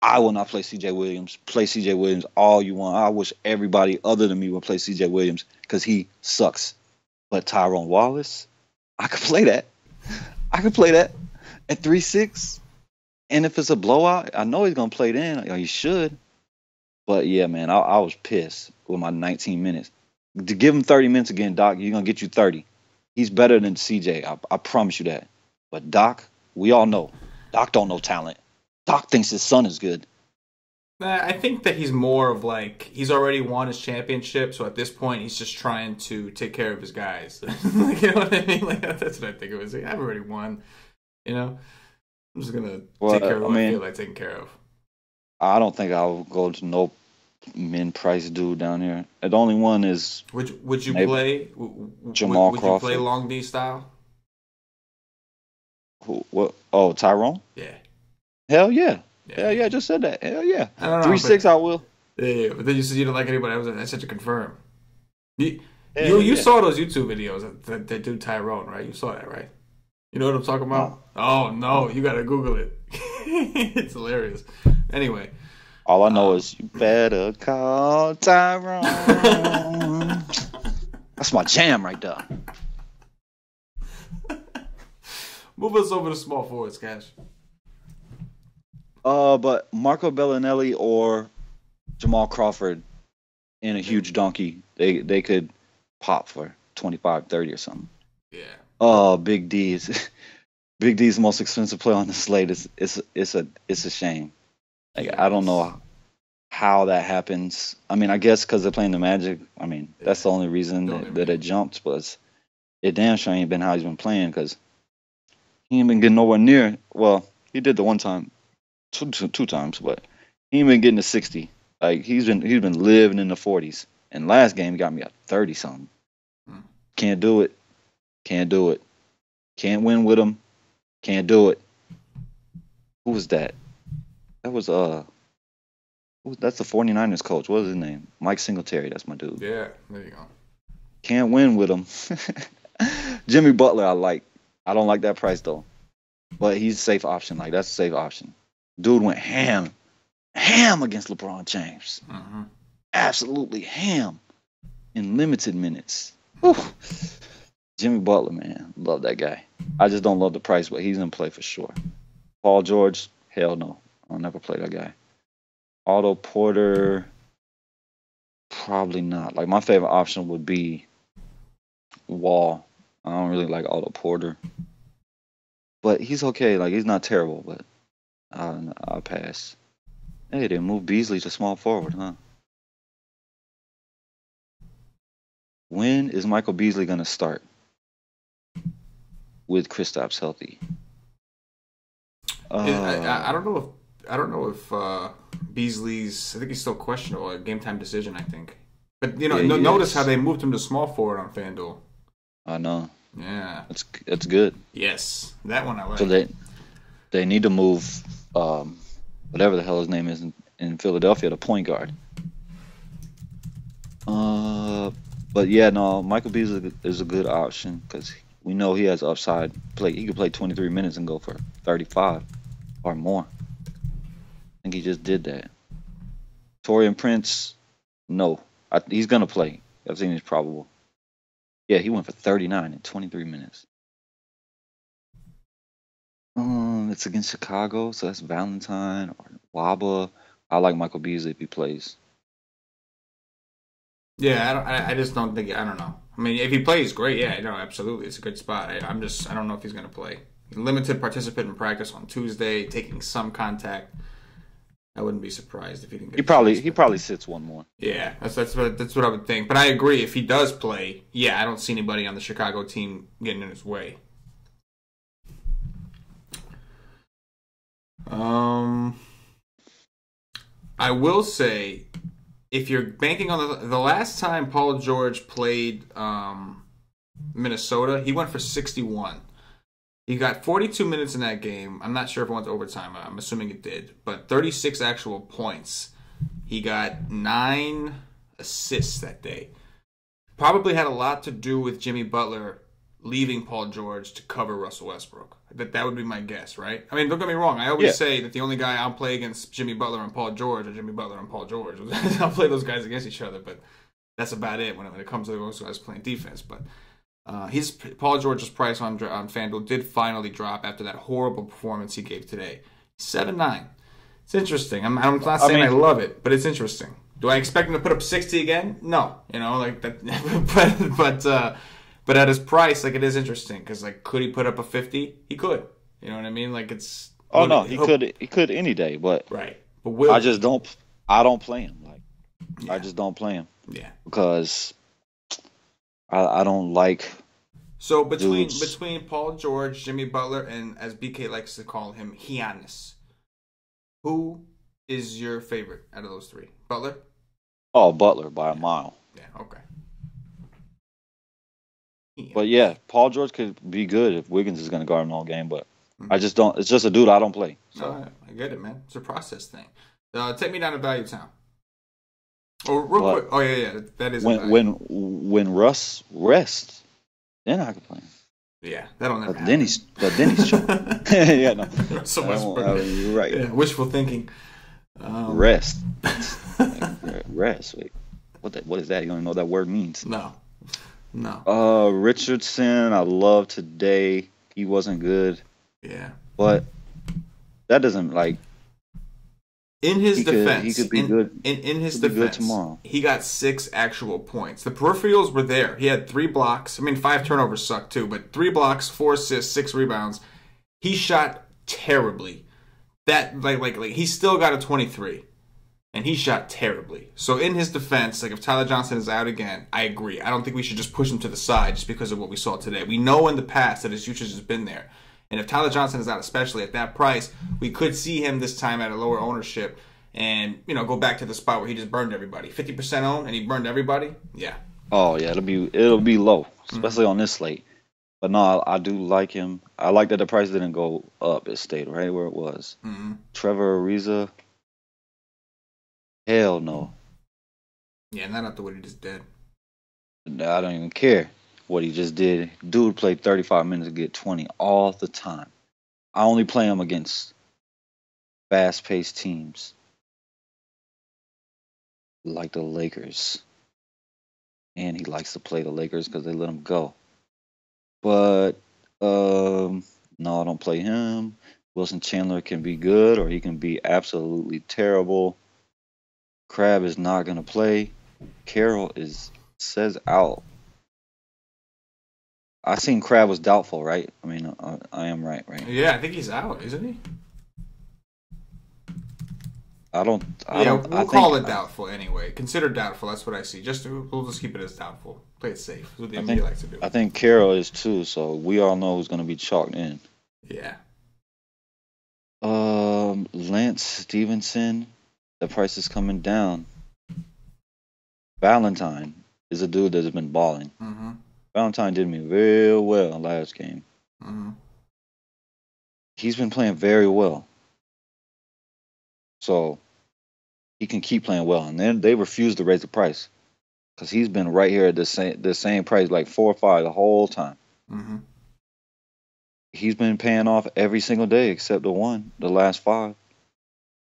I will not play CJ Williams. Play CJ Williams all you want. I wish everybody other than me would play CJ Williams because he sucks. But Tyrone Wallace, I could play that. I could play that at 3-6. And if it's a blowout, I know he's going to play it in. He should. But, yeah, man, I was pissed with my 19 minutes. To give him 30 minutes again, Doc, you're going to get you 30. He's better than CJ. I promise you that. But Doc, we all know. Doc don't know talent. Doc thinks his son is good. I think that he's more of he's already won his championship, so at this point he's just trying to take care of his guys. You know what I mean? That's what I think it was. I've already won. I'm just gonna take care of what I feel like taking care of. I don't think I'll go to no min price dude down here. The only one is would you play Jamal Crawford? Would you play Long D style? What? Oh, Tyrone? Yeah. Hell yeah. Hell yeah, I just said that. Hell yeah. 3-6 I will. Yeah, but then you said you don't like anybody else. I said to confirm. You saw those YouTube videos that do Tyrone, right? You saw that, right? You know what I'm talking about? No. Oh, no. You got to Google it. It's hilarious. Anyway. All I know is you better call Tyrone. That's my jam right there. Move us over to small forwards, Cash. But Marco Bellinelli or Jamal Crawford in a huge donkey, they could pop for 25, 30 or something. Yeah. Oh, Big D is the most expensive player on the slate. It's a shame. I don't know. how that happens. I mean, I guess because they're playing the Magic. I mean, that's the only reason that it jumped, was it damn sure ain't been how he's been playing, because he ain't been getting nowhere near. Well, he did the one time, two times, but he ain't been getting to 60. Like he's been living in the 40s. And last game he got me at 30 something. Can't do it. Can't do it. Can't win with him. Can't do it. Who was that? That was that's the 49ers coach. What was his name? Mike Singletary. That's my dude. Yeah, there you go. Can't win with him. Jimmy Butler, I like. I don't like that price though, but he's a safe option. Like that's a safe option. Dude went ham against LeBron James. Mm-hmm. Absolutely ham in limited minutes. Whew. Jimmy Butler, man, love that guy. I just don't love the price, but he's gonna play for sure. Paul George, hell no, I'll never play that guy. Otto Porter, probably not. Like my favorite option would be Wall. I don't really like Otto Porter, but he's okay. Like he's not terrible, but I'll pass. Hey, they moved Beasley to small forward, huh? When is Michael Beasley gonna start with Kristaps healthy? I don't know if Beasley's. I think he's still questionable. A game time decision, I think. But notice how they moved him to small forward on FanDuel. I know. Yeah, that's good. Yes, that one I like. So they need to move whatever the hell his name is in Philadelphia to point guard. But yeah, no, Michael Beasley is a good option because we know he has upside. He could play 23 minutes and go for 35 or more. I think he just did that. Taurean Prince, no, he's gonna play. I think it's probable. Yeah, he went for 39 in 23 minutes. It's against Chicago, so that's Valentine or Waba. I like Michael Beasley if he plays. Yeah, I just don't think. I don't know. I mean, if he plays, great. Yeah, no, absolutely, it's a good spot. I don't know if he's going to play. Limited participant in practice on Tuesday, taking some contact. I wouldn't be surprised if he didn't get. He probably sits one more. Yeah, that's what I would think. But I agree. If he does play, yeah, I don't see anybody on the Chicago team getting in his way. I will say, if you're banking on the last time Paul George played Minnesota, he went for 61. He got 42 minutes in that game. I'm not sure if it went to overtime. I'm assuming it did. But 36 actual points. He got 9 assists that day. Probably had a lot to do with Jimmy Butler leaving Paul George to cover Russell Westbrook. That would be my guess, right? I mean, don't get me wrong. I always say that the only guy I'll play against Jimmy Butler and Paul George are Jimmy Butler and Paul George. I'll play those guys against each other, but that's about it when it comes to those guys playing defense. But Paul George's price on FanDuel did finally drop after that horrible performance he gave today. 7-9. It's interesting. I'm not saying I love it, but it's interesting. Do I expect him to put up 60 again? No. Like that. But at his price, like, it is interesting because, like, could he put up a 50? He could. You know what I mean? Like, it's. Oh no, he could. He could any day, but right. But I don't play him. Like, yeah. I just don't play him. Yeah. Because I don't like. So between Paul George, Jimmy Butler, and as BK likes to call him, Giannis, who is your favorite out of those three? Butler? Oh, Butler by a mile. Yeah. Okay. But yeah, Paul George could be good if Wiggins is going to guard him all game. But I just don't. It's just a dude I don't play. So no, I get it, man. It's a process thing. Take me down to Value Town. Oh, real quick. Oh yeah. That is when Russ rests, then I can play him. Yeah, that'll never happen. Then he's choking. Yeah, no. So much. You're right. Yeah, wishful thinking. Rest. Rest. Wait, what is that? You don't even know what that word means. No. Richardson, I love today. He wasn't good. Yeah. But that doesn't like. In his defense, he could be good. In his defense, tomorrow. He got 6 actual points. The peripherals were there. He had 3 blocks. I mean, 5 turnovers sucked too, but 3 blocks, 4 assists, 6 rebounds. He shot terribly. That like he still got a 23. and he shot terribly. So in his defense, like if Tyler Johnson is out again, I agree. I don't think we should just push him to the side just because of what we saw today. We know in the past that his usage has been there. And if Tyler Johnson is out, especially at that price, we could see him this time at a lower ownership and, go back to the spot where he just burned everybody. 50% owned and he burned everybody? Yeah. Oh, yeah, it'll be low, especially on this slate. But no, I do like him. I like that the price didn't go up. It stayed right where it was. Mm-hmm. Trevor Ariza, hell no. Yeah, not after what he just did. I don't even care what he just did. Dude played 35 minutes to get 20 all the time. I only play him against fast-paced teams like the Lakers. And he likes to play the Lakers because they let him go. But, no, I don't play him. Wilson Chandler can be good or he can be absolutely terrible. Crab is not going to play. Carroll says out. I seen Crab was doubtful, right? I mean, I am right? Yeah, I think he's out, isn't he? We'll call it doubtful anyway. Consider doubtful. That's what I see. We'll just keep it as doubtful. Play it safe. That's what the NBA likes to do. I think Carroll is too. So we all know who's going to be chalked in. Yeah. Lance Stevenson. The price is coming down. Valentine is a dude that's been balling. Mm-hmm. Valentine did me real well last game. Mm-hmm. He's been playing very well. So he can keep playing well. And then they refuse to raise the price because he's been right here at the same price, like 4 or 5 the whole time. Mm-hmm. He's been paying off every single day except the last 5.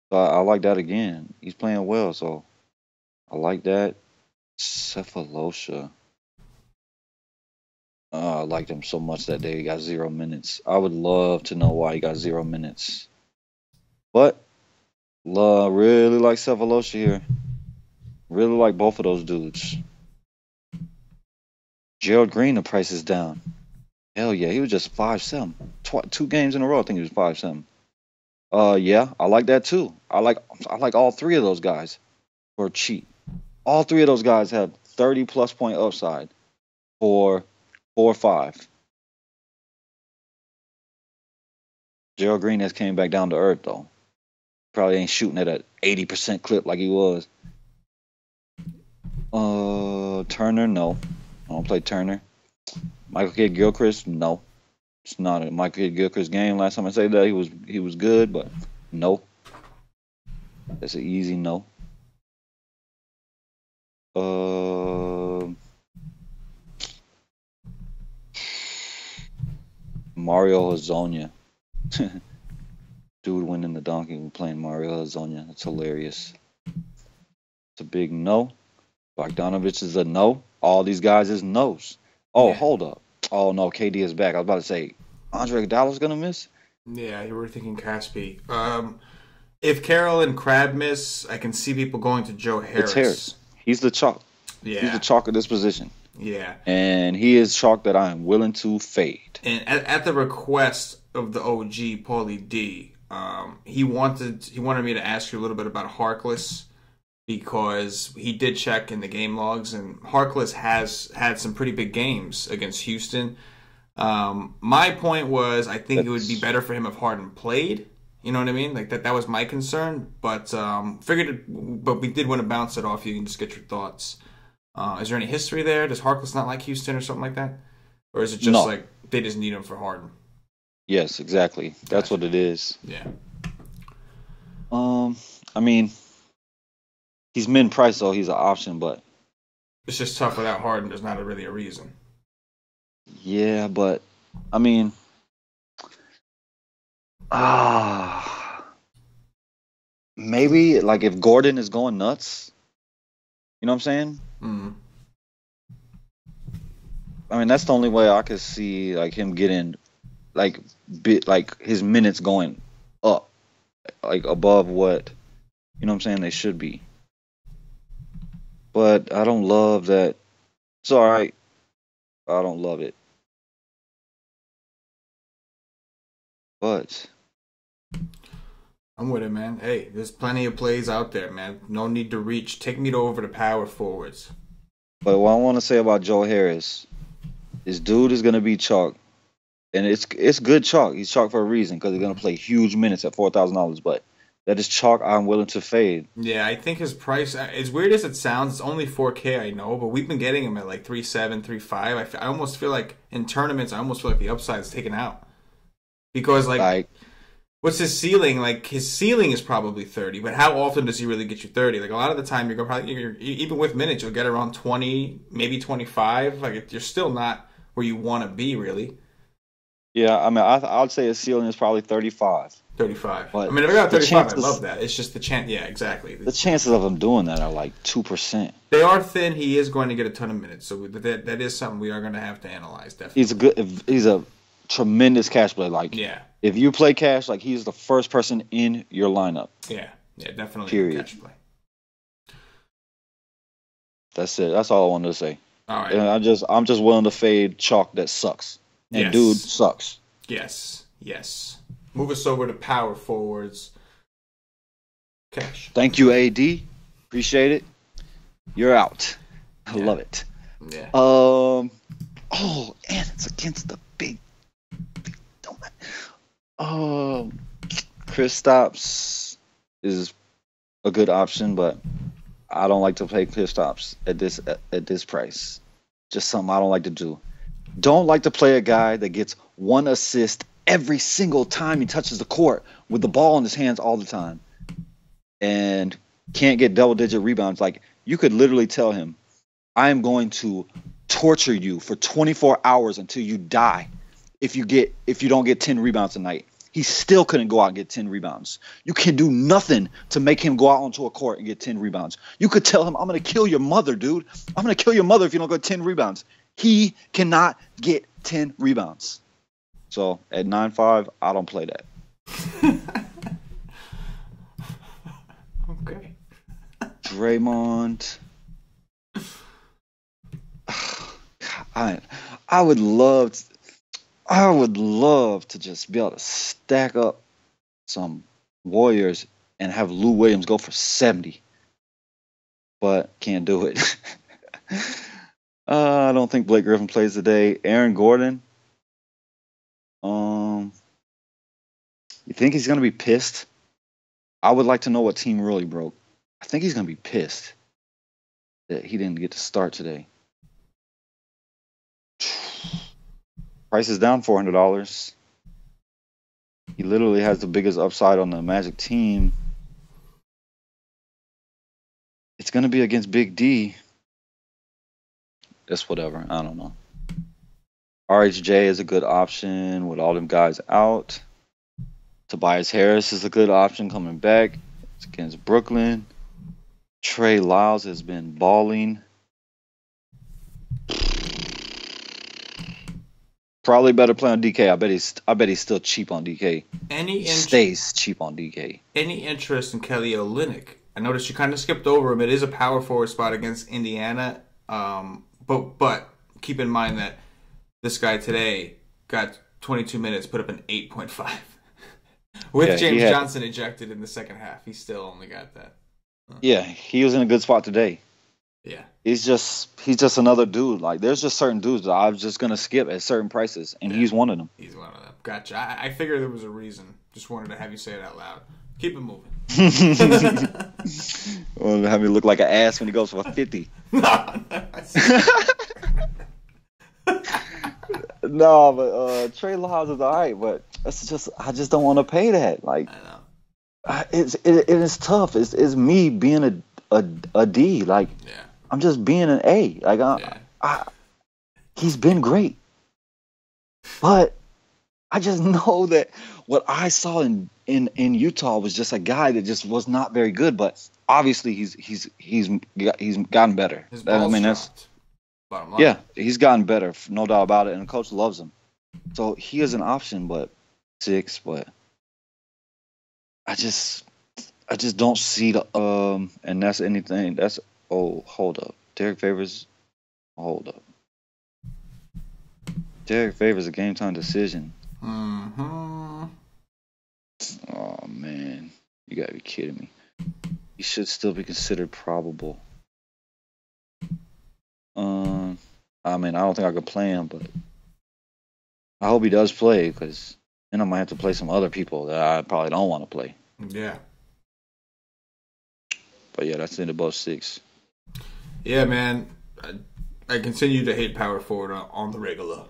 So I like that again. He's playing well, so I like that. Cephalosha. I liked him so much that day. He got 0 minutes. I would love to know why he got 0 minutes. But really like Cephalosha here. Really like both of those dudes. Gerald Green, the price is down. Hell yeah, he was just 5-7. 2 games in a row, I think he was 5-7. Yeah, I like that too. I like all 3 of those guys for cheap. All 3 of those guys have 30+ point upside for 4 or 5. Gerald Green has came back down to earth though. Probably ain't shooting at an 80% clip like he was. Turner, no. I don't play Turner. Michael Kidd-Gilchrist, no. It's not a Michael Kidd-Gilchrist game. Last time I said that he was good, but no. That's an easy no. Mario Hezonja. Dude winning the donkey and playing Mario Hezonja. That's hilarious. It's a big no. Bogdanovich is a no. All these guys is no's. Oh, yeah. Hold up. Oh, no, KD is back. I was about to say, Andre Iguodala's going to miss? Yeah, you were thinking Caspi. If Carroll and Crab miss, I can see people going to Joe Harris. It's Harris. He's the chalk. Yeah. He's the chalk of this position. Yeah. And he is chalk that I am willing to fade. And at the request of the OG, Paulie D, he wanted me to ask you a little bit about Harkless because he did check in the game logs, and Harkless has had some pretty big games against Houston. My point was I think it would be better for him if Harden played. You know what I mean? Like that was my concern. But but we did want to bounce it off you and just get your thoughts. Is there any history there? Does Harkless not like Houston or something like that? Or is it just like they just need him for Harden? Yes, exactly. That's what it is. Yeah. I mean, he's min-price, so he's an option, but it's just tough without Harden. There's not really a reason. Yeah, but I mean, maybe like if Gordon is going nuts, you know what I'm saying? Mm-hmm. I mean, that's the only way I could see like him getting like his minutes going up, like above what, you know what I'm saying, they should be. But I don't love that. It's all right. I don't love it. But I'm with it, man. Hey, there's plenty of plays out there, man. No need to reach. Take me over to power forwards. But what I want to say about Joe Harris, this dude is going to be chalk. And it's good chalk. He's chalk for a reason because he's going to play huge minutes at $4,000. But that is chalk I'm willing to fade. Yeah, I think his price, as weird as it sounds, it's only 4K, I know, but we've been getting him at like 3.7, 3.5. I almost feel like in tournaments, I almost feel like the upside's taken out. Because, like, what's his ceiling? Like, his ceiling is probably 30, but how often does he really get you 30? Like, a lot of the time, you're even with minutes, you'll get around 20, maybe 25. Like, you're still not where you want to be, really. Yeah, I mean, I'd say his ceiling is probably 35. 35. But I mean, if I got 35, I love that. It's just the chance. Yeah, exactly. The chances of him doing that are like 2%. They are thin. He is going to get a ton of minutes, so that is something we are going to have to analyze. Definitely. He's a tremendous cash play. Like, yeah, if you play cash, like he's the first person in your lineup. Yeah, definitely. Period. Cash play. That's it. That's all I wanted to say. All right. And I'm just willing to fade chalk that sucks. And yes. Dude sucks. Yes. Move us over to power forwards. Cash. Thank you, AD. Appreciate it. You're out. I love it. Yeah. Oh, and it's against the big donut. Kristaps is a good option, but I don't like to play Kristaps at this price. Just something I don't like to do. Don't like to play a guy that gets one assist every single time he touches the court with the ball in his hands all the time and can't get double-digit rebounds. Like, you could literally tell him, I am going to torture you for 24 hours until you die if you don't get 10 rebounds a night. He still couldn't go out and get 10 rebounds. You can do nothing to make him go out onto a court and get 10 rebounds. You could tell him, I'm going to kill your mother, dude. I'm going to kill your mother if you don't get 10 rebounds. He cannot get 10 rebounds. So at 9.5, I don't play that. Okay. Draymond. I would love to just be able to stack up some Warriors and have Lou Williams go for 70. But can't do it. I don't think Blake Griffin plays today. Aaron Gordon. You think he's gonna be pissed? I would like to know what team really broke. I think he's gonna be pissed that he didn't get to start today. Price is down $400. He literally has the biggest upside on the Magic team. It's gonna be against Big D. That's whatever. I don't know. RHJ is a good option with all them guys out. Tobias Harris is a good option coming back. It's against Brooklyn. Trey Lyles has been balling. Probably better play on DK. I bet he's still cheap on DK. Stays cheap on DK. Any interest in Kelly Olynyk? I noticed you kind of skipped over him. It is a power forward spot against Indiana. But keep in mind that this guy today got 22 minutes, put up an 8.5. With James Johnson ejected in the second half, he still only got that. Yeah, he was in a good spot today. Yeah. He's just another dude. Like, there's just certain dudes that I was just going to skip at certain prices, and he's one of them. He's one of them. Gotcha. I figured there was a reason. Just wanted to have you say it out loud. Keep it moving. Well, have me look like an ass when he goes for 50. No, but Trey Lyles is all right, but I just don't want to pay that. Like, I know. It is tough. It's me being a D. Like, I'm just being an A. Like, he's been great, but I just know that what I saw in Utah was just a guy that just was not very good. But obviously, he's gotten better. I mean, that's bottom line. Yeah, he's gotten better, no doubt about it, and the coach loves him. So he is an option, but 6. But I just don't see the and that's anything. That's hold up, Derek Favors. Hold up, Derek Favors a game time decision. Mm-hmm. Oh man, You gotta be kidding me. He should still be considered probable. I mean, I don't think I could play him, but I hope he does play, because then I might have to play some other people that I probably don't want to play. Yeah. But yeah, that's in above 6. Yeah, man. I continue to hate power forward on the regular.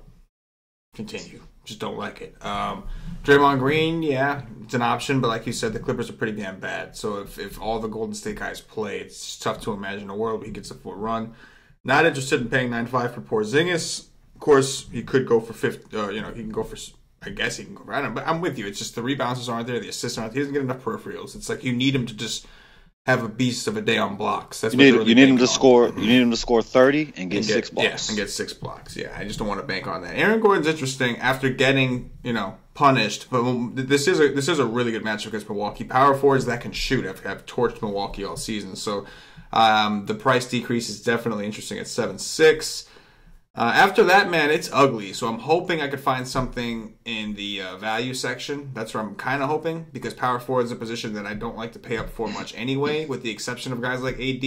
Continue. Just don't like it. Draymond Green, yeah, it's an option, but like you said, the Clippers are pretty damn bad. So if all the Golden State guys play, it's tough to imagine a world where he gets a full run. Not interested in paying $9.5 for Porzingis. Of course, he could go for 50. He can go for. I guess he can go for. I don't know, but I'm with you. It's just the rebounds aren't there, the assists aren't there. He doesn't get enough peripherals. It's like you need him to just have a beast of a day on blocks. That's you need him to score. You need him to score 30 and get 6 blocks. Yeah, and get 6 blocks. Yeah, I just don't want to bank on that. Aaron Gordon's interesting after getting punished, but this is a really good matchup against Milwaukee. Power forwards that can shoot have torched Milwaukee all season. So the price decrease is definitely interesting at 7.6. After that, man, it's ugly. So I'm hoping I could find something in the value section. That's where I'm kind of hoping, because power forward is a position that I don't like to pay up for much anyway, with the exception of guys like AD.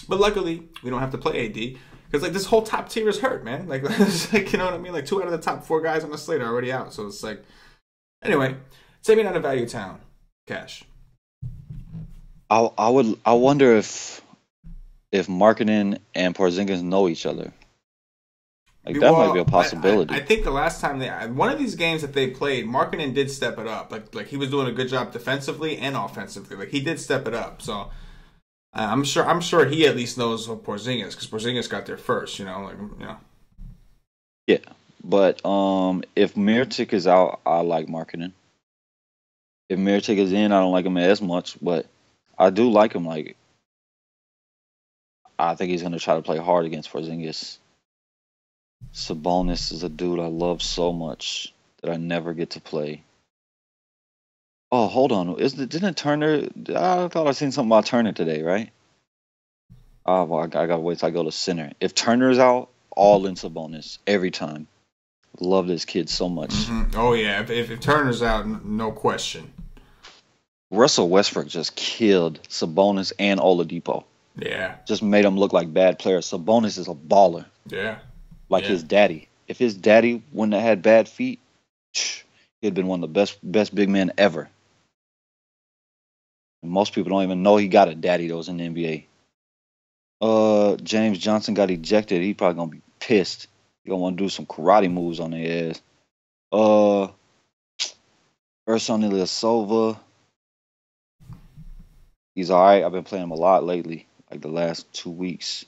But luckily, we don't have to play AD, because like this whole top tier is hurt, man. Like, it's like, you know what I mean? Like 2 out of the top 4 guys on the slate are already out. So it's like, anyway, take me down to value town, Cash. I wonder if Markkanen and Porzingis know each other. Like, that might be a possibility. I think the last time one of these games that they played, Markkanen did step it up. Like he was doing a good job defensively and offensively. Like, he did step it up. So I'm sure he at least knows what Porzingis, because Porzingis got there first. Yeah, but if Mirotic is out, I like Markkanen. If Mirotic is in, I don't like him as much, but I do like him. Like, I think he's going to try to play hard against Porzingis. Sabonis is a dude I love so much that I never get to play. Oh, hold on. Didn't Turner... I thought I seen something about Turner today, right? Oh, well, I got to wait till I go to center. If Turner's out, all in Sabonis. Every time. Love this kid so much. Mm-hmm. Oh, yeah. If Turner's out, no question. Russell Westbrook just killed Sabonis and Oladipo. Yeah. Just made them look like bad players. Sabonis is a baller. Yeah. Like his daddy. If his daddy wouldn't have had bad feet, he'd been one of the best big men ever. And most people don't even know he got a daddy that was in the NBA. James Johnson got ejected. He probably gonna be pissed. He gonna want to do some karate moves on their ass. Ersan Ilyasova. He's alright. I've been playing him a lot lately, like the last 2 weeks.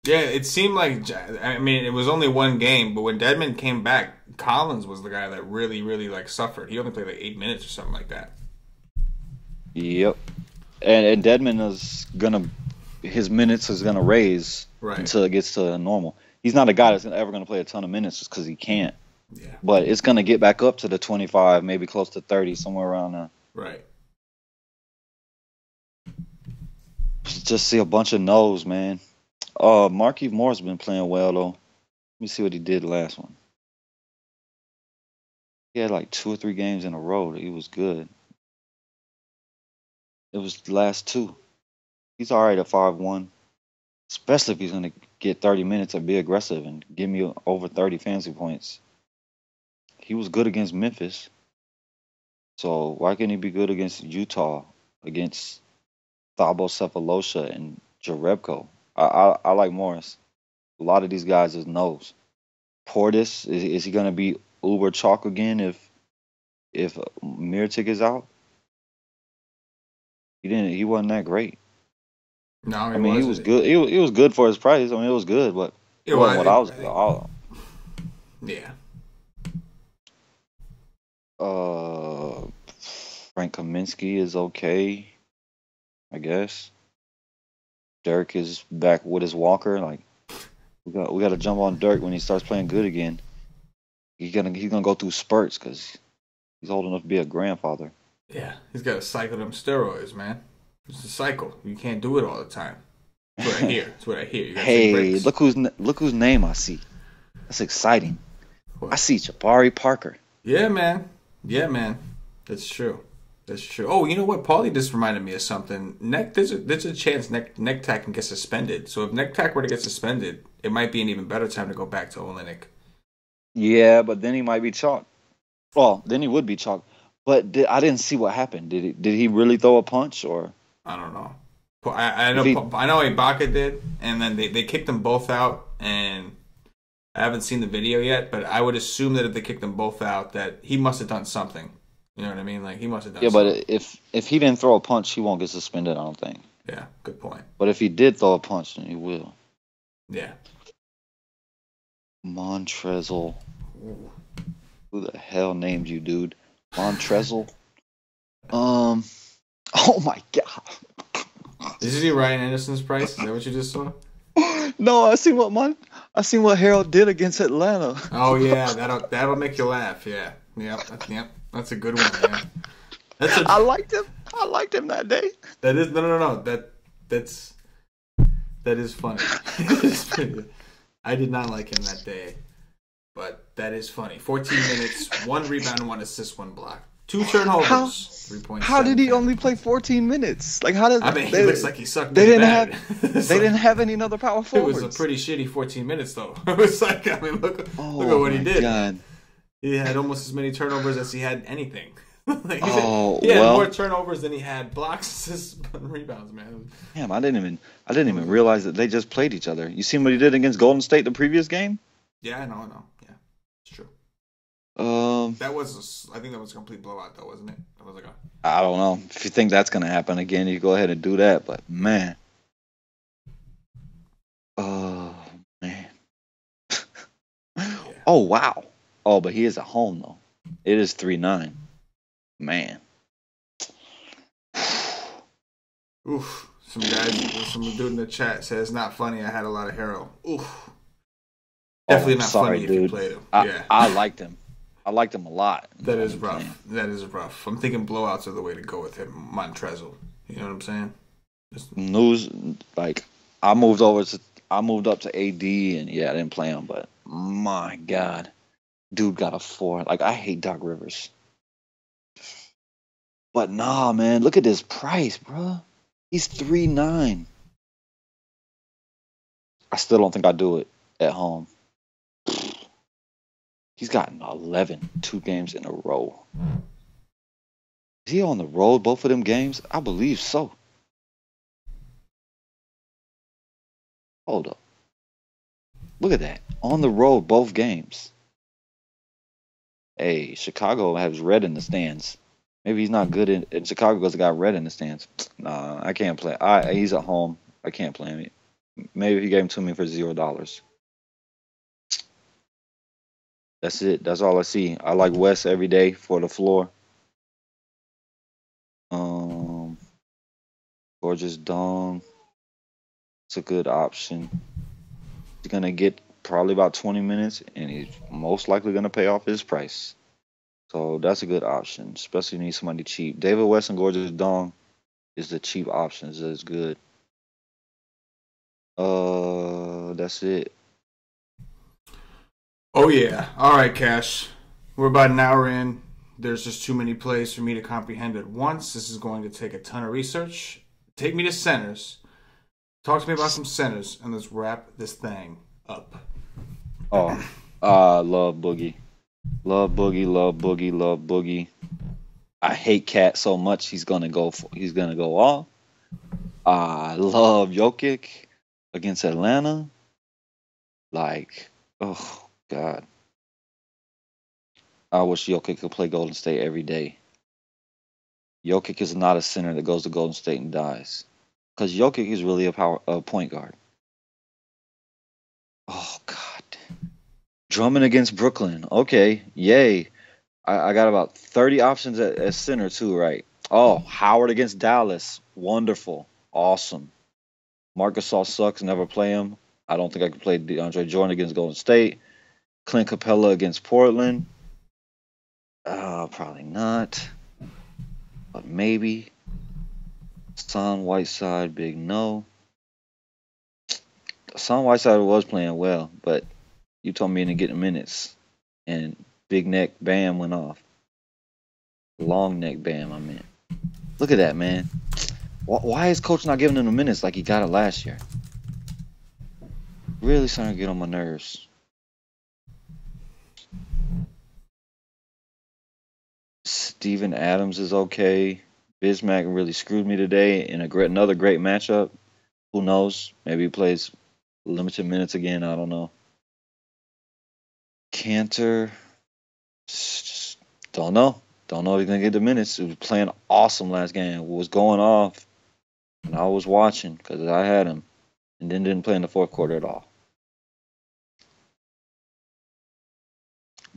Yeah, it seemed like, I mean, it was only one game, but when Dedmon came back, Collins was the guy that really, really, like, suffered. He only played like 8 minutes or something like that. Yep. And Dedmon is his minutes is gonna raise until it gets to normal. He's not a guy that's ever gonna play a ton of minutes just because he can't. Yeah. But it's gonna get back up to the 25, maybe close to 30, somewhere around there. Right. Just see a bunch of no's, man. Markieff Morris been playing well, though. Let me see what he did last one. He had like 2 or 3 games in a row that he was good. It was the last 2. He's all right at 5-1, especially if he's going to get 30 minutes and be aggressive and give me over 30 fantasy points. He was good against Memphis. So why can't he be good against Utah, against Thabo Sefolosha and Jerebko? I like Morris. A lot of these guys is nose. Portis, is he going to be uber chalk again if Mirotic is out? He wasn't that great. No, he was good. He was good for his price. I mean, it was good, but it wasn't what I was. Yeah. Frank Kaminsky is okay, I guess. Dirk is back with his walker. Like, we got to jump on Dirk when he starts playing good again. He's gonna go through spurts because he's old enough to be a grandfather. Yeah, he's got to cycle them steroids, man. It's a cycle. You can't do it all the time. That's what I hear. That's what I hear. You gotta take breaks. look whose name I see. That's exciting. What? I see Jabari Parker. Yeah, man. That's true. That's true. Oh, you know what? Paulie just reminded me of something. There's a chance Neck can get suspended. So if Neck were to get suspended, it might be an even better time to go back to Olenek. Yeah, but then he might be chalked. Well, then he would be chalked. But I didn't see what happened. Did he really throw a punch or? I don't know. I know Ibaka did, and then they kicked them both out. And I haven't seen the video yet, but I would assume that if they kicked them both out, that he must have done something. You know what I mean? Like he must have done. Yeah, something. but if he didn't throw a punch, he won't get suspended. I don't think. Yeah, good point. But if he did throw a punch, then he will. Yeah. Montrezl. Who the hell named you, dude? Montrezl. Oh my god. Did you see Ryan Anderson's price? Is that what you just saw? No, I seen what Harold did against Atlanta. Oh yeah, that'll make you laugh. Yeah, yep. That's a good one. Yeah. I liked him. I liked him that day. That is no. That is funny. I did not like him that day, but that is funny. 14 minutes, 1 rebound, 1 assist, 1 block, 2 turnovers, 3 points. How did he only play 14 minutes? Like how did? I mean, he looks like he sucked. They didn't have any other power forwards. It was a pretty shitty 14 minutes though. It was like, I mean, look at what he did. God. He had almost as many turnovers as he had anything. Like, he had more turnovers than he had blocks, assists, and rebounds, man. Damn, I didn't even realize that they just played each other. You seen what he did against Golden State the previous game? Yeah, I know. Yeah, it's true. I think that was a complete blowout, though, wasn't it? That was like I don't know. If you think that's gonna happen again, you go ahead and do that. But man, oh man, yeah. Oh wow. Oh, but he is at home though. It is 3-9. Man. Oof. Some dude in the chat says, not funny, I had a lot of Harold. Oof. Definitely not funny, dude. If you played him. I liked him. I liked him a lot. That is rough. Playing. That is rough. I'm thinking blowouts are the way to go with him. Montrezl. You know what I'm saying? News, like, I moved up to AD, and yeah, I didn't play him, but my God. Dude got a 4. Like, I hate Doc Rivers. But nah, man, look at this price, bro. He's 3-9. I still don't think I do it at home. He's gotten 11, 2 games in a row. Is he on the road both of them games? I believe so. Hold up. Look at that. On the road both games. Hey, Chicago has red in the stands. Maybe he's not good in Chicago because he got red in the stands. Nah, I can't play. He's at home. I can't play him. Maybe he gave him to me for $0. That's it. That's all I see. I like Wes every day for the floor. Gorgeous Dong. It's a good option. He's going to get probably about 20 minutes, and he's most likely going to pay off his price. So that's a good option, especially if you need somebody cheap. David West and Gorgeous Dong is the cheap options. That's good. That's it. Oh, yeah. All right, Cash. We're about an hour in. There's just too many plays for me to comprehend at once. This is going to take a ton of research. Take me to centers. Talk to me about some centers, and let's wrap this thing up. Oh, love Boogie. Love Boogie, love Boogie, love Boogie. I hate Cat so much he's gonna go off. I love Jokic against Atlanta. Like, oh God. I wish Jokic could play Golden State every day. Jokic is not a center that goes to Golden State and dies. Because Jokic is really a point guard. Oh God. Drummond against Brooklyn. Okay, yay. I got about 30 options at center too, right? Oh, Howard against Dallas. Wonderful. Awesome. Marc Gasol sucks. Never play him. I don't think I could play DeAndre Jordan against Golden State. Clint Capella against Portland. Probably not. But maybe. Hassan Whiteside, big no. Hassan Whiteside was playing well, but you told me to get minutes, and big neck Bam went off. Long neck Bam, I meant. Look at that, man. Why is coach not giving him the minutes like he got it last year? Really starting to get on my nerves. Steven Adams is okay. Bismack really screwed me today in another great matchup. Who knows? Maybe he plays limited minutes again. I don't know. Cantor, just don't know. Don't know if he's going to get the minutes. He was playing awesome last game. Was going off. And I was watching because I had him. And then didn't play in the fourth quarter at all.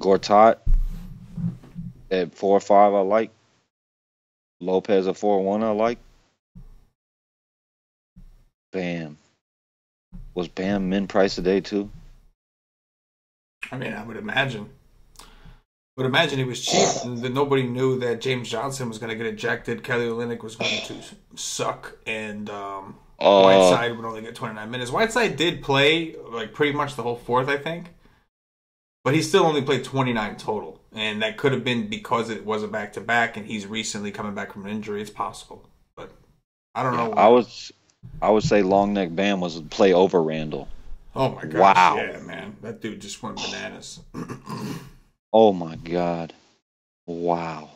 Gortat at 4-5 I like. Lopez at 4-1 I like. Bam. Was Bam min price today too? I mean, I would imagine. He was cheap. That nobody knew that James Johnson was going to get ejected. Kelly Olynyk was going to suck, and Whiteside would only get 29 minutes. Whiteside did play like pretty much the whole fourth, I think, but he still only played 29 total, and that could have been because it was a back-to-back, and he's recently coming back from an injury. It's possible, but I don't know. I would say long neck Bam was a play over Randall. Oh my gosh! Wow. Yeah, man, that dude just went bananas. Oh my God! Wow!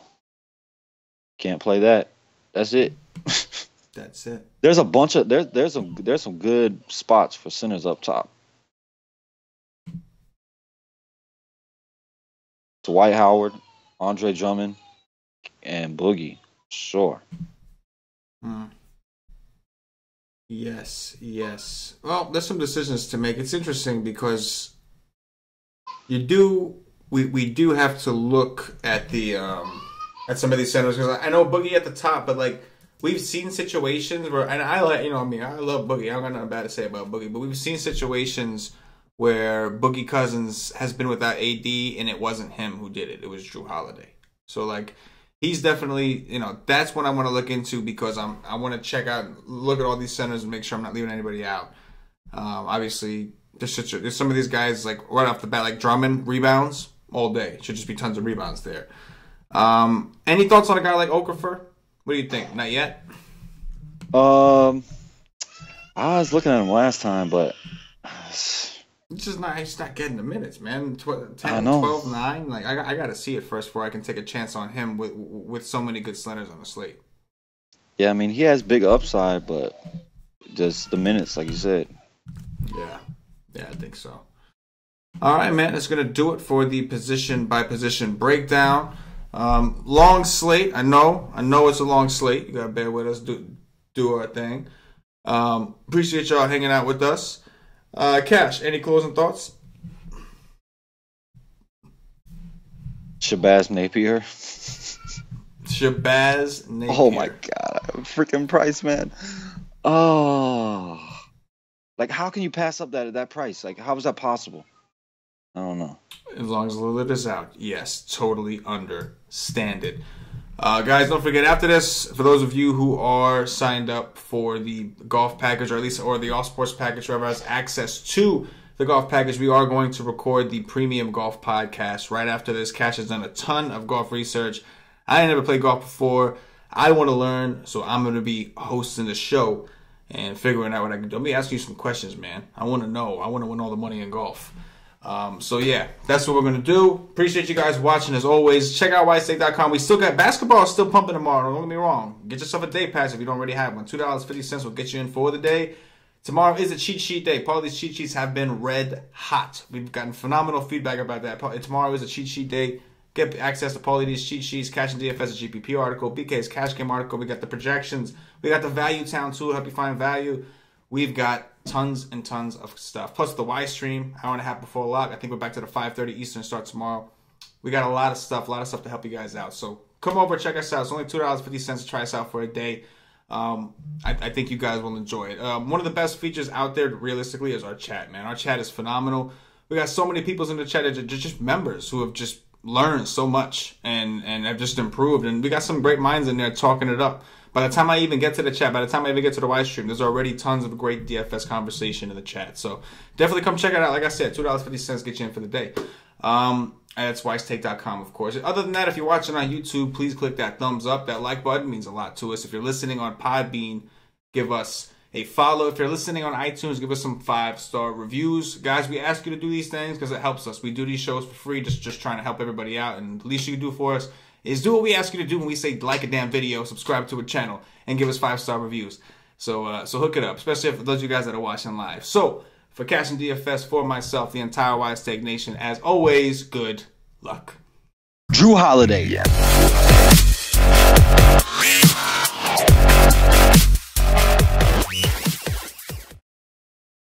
Can't play that. That's it. That's it. There's a bunch of there's some good spots for centers up top. It's Dwight Howard, Andre Drummond, and Boogie. Sure. Yes. Well, there's some decisions to make. It's interesting because we do have to look at the at some of these centers, because I know Boogie at the top, but like we've seen situations where, and I like, I love Boogie. I don't got nothing bad to say about Boogie, but we've seen situations where Boogie Cousins has been without AD and it wasn't him who did it. It was Drew Holiday. So like he's definitely, that's what I want to look into, because I want to look at all these centers and make sure I'm not leaving anybody out. Obviously, there's some of these guys like right off the bat, like Drummond, rebounds all day. Should just be tons of rebounds there. Any thoughts on a guy like Okafor? What do you think? Not yet? I was looking at him last time, but he's not getting the minutes, man. 10, I know. 12, 9. Like I got to see it first before I can take a chance on him with so many good sliders on the slate. Yeah, I mean, he has big upside, but just the minutes, like you said. Yeah, I think so. All right, man. That's going to do it for the position-by-position breakdown. Long slate. I know it's a long slate. You got to bear with us. Do our thing. Appreciate y'all hanging out with us. Cash, any closing thoughts? Shabazz Napier. Oh my God, freaking price, man. Oh, like how can you pass up that at that price? Like how is that possible? I don't know. As long as Lillard is out, yes, totally understand it. Guys, don't forget, after this, for those of you who are signed up for the golf package, or the All Sports package, whoever has access to the golf package, we are going to record the premium golf podcast right after this. Cash has done a ton of golf research. I never played golf before. I want to learn, so I'm going to be hosting the show and figuring out what I can do. Let me ask you some questions, man. I want to know. I want to win all the money in golf. So yeah, that's what we're going to do. Appreciate you guys watching as always. Check out whitestate.com. We still got basketball still pumping tomorrow. Don't get me wrong. Get yourself a day pass if you don't already have one. $2.50 will get you in for the day. Tomorrow is a cheat sheet day. Part of these cheat sheets have been red hot. We've gotten phenomenal feedback about that. Tomorrow is a cheat sheet day. Get access to Paulie D's cheat sheets, CashinDFS, a GPP article, BK's Cash Game article. We got the projections. We got the Value Town tool to help you find value. We've got tons and tons of stuff. Plus the Y stream, hour and a half before lock. I think we're back to the 5:30 Eastern start tomorrow. We got a lot of stuff to help you guys out. So come over, check us out. It's only $2.50 to try us out for a day. I think you guys will enjoy it. One of the best features out there, realistically, is our chat, man. Our chat is phenomenal. We got so many people in the chat that are just members who have just learned so much and have just improved. And we got some great minds in there talking it up. By the time I even get to the chat, by the time I even get to the live stream, there's already tons of great DFS conversation in the chat. So definitely come check it out. Like I said, $2.50 get you in for the day. I That's wisetake.com, of course. Other than that, if you're watching on YouTube, please click that thumbs up. That like button means a lot to us. If you're listening on Podbean, give us a follow. If you're listening on iTunes, give us some 5-star reviews. Guys, we ask you to do these things because it helps us. We do these shows for free, just trying to help everybody out. And the least you can do for us is do what we ask you to do when we say like a damn video, subscribe to a channel, and give us 5-star reviews. So hook it up, especially for those of you guys that are watching live. So for CashinDFS, for myself, the entire Wise Take Nation, as always, good luck. Drew Holiday. Yeah.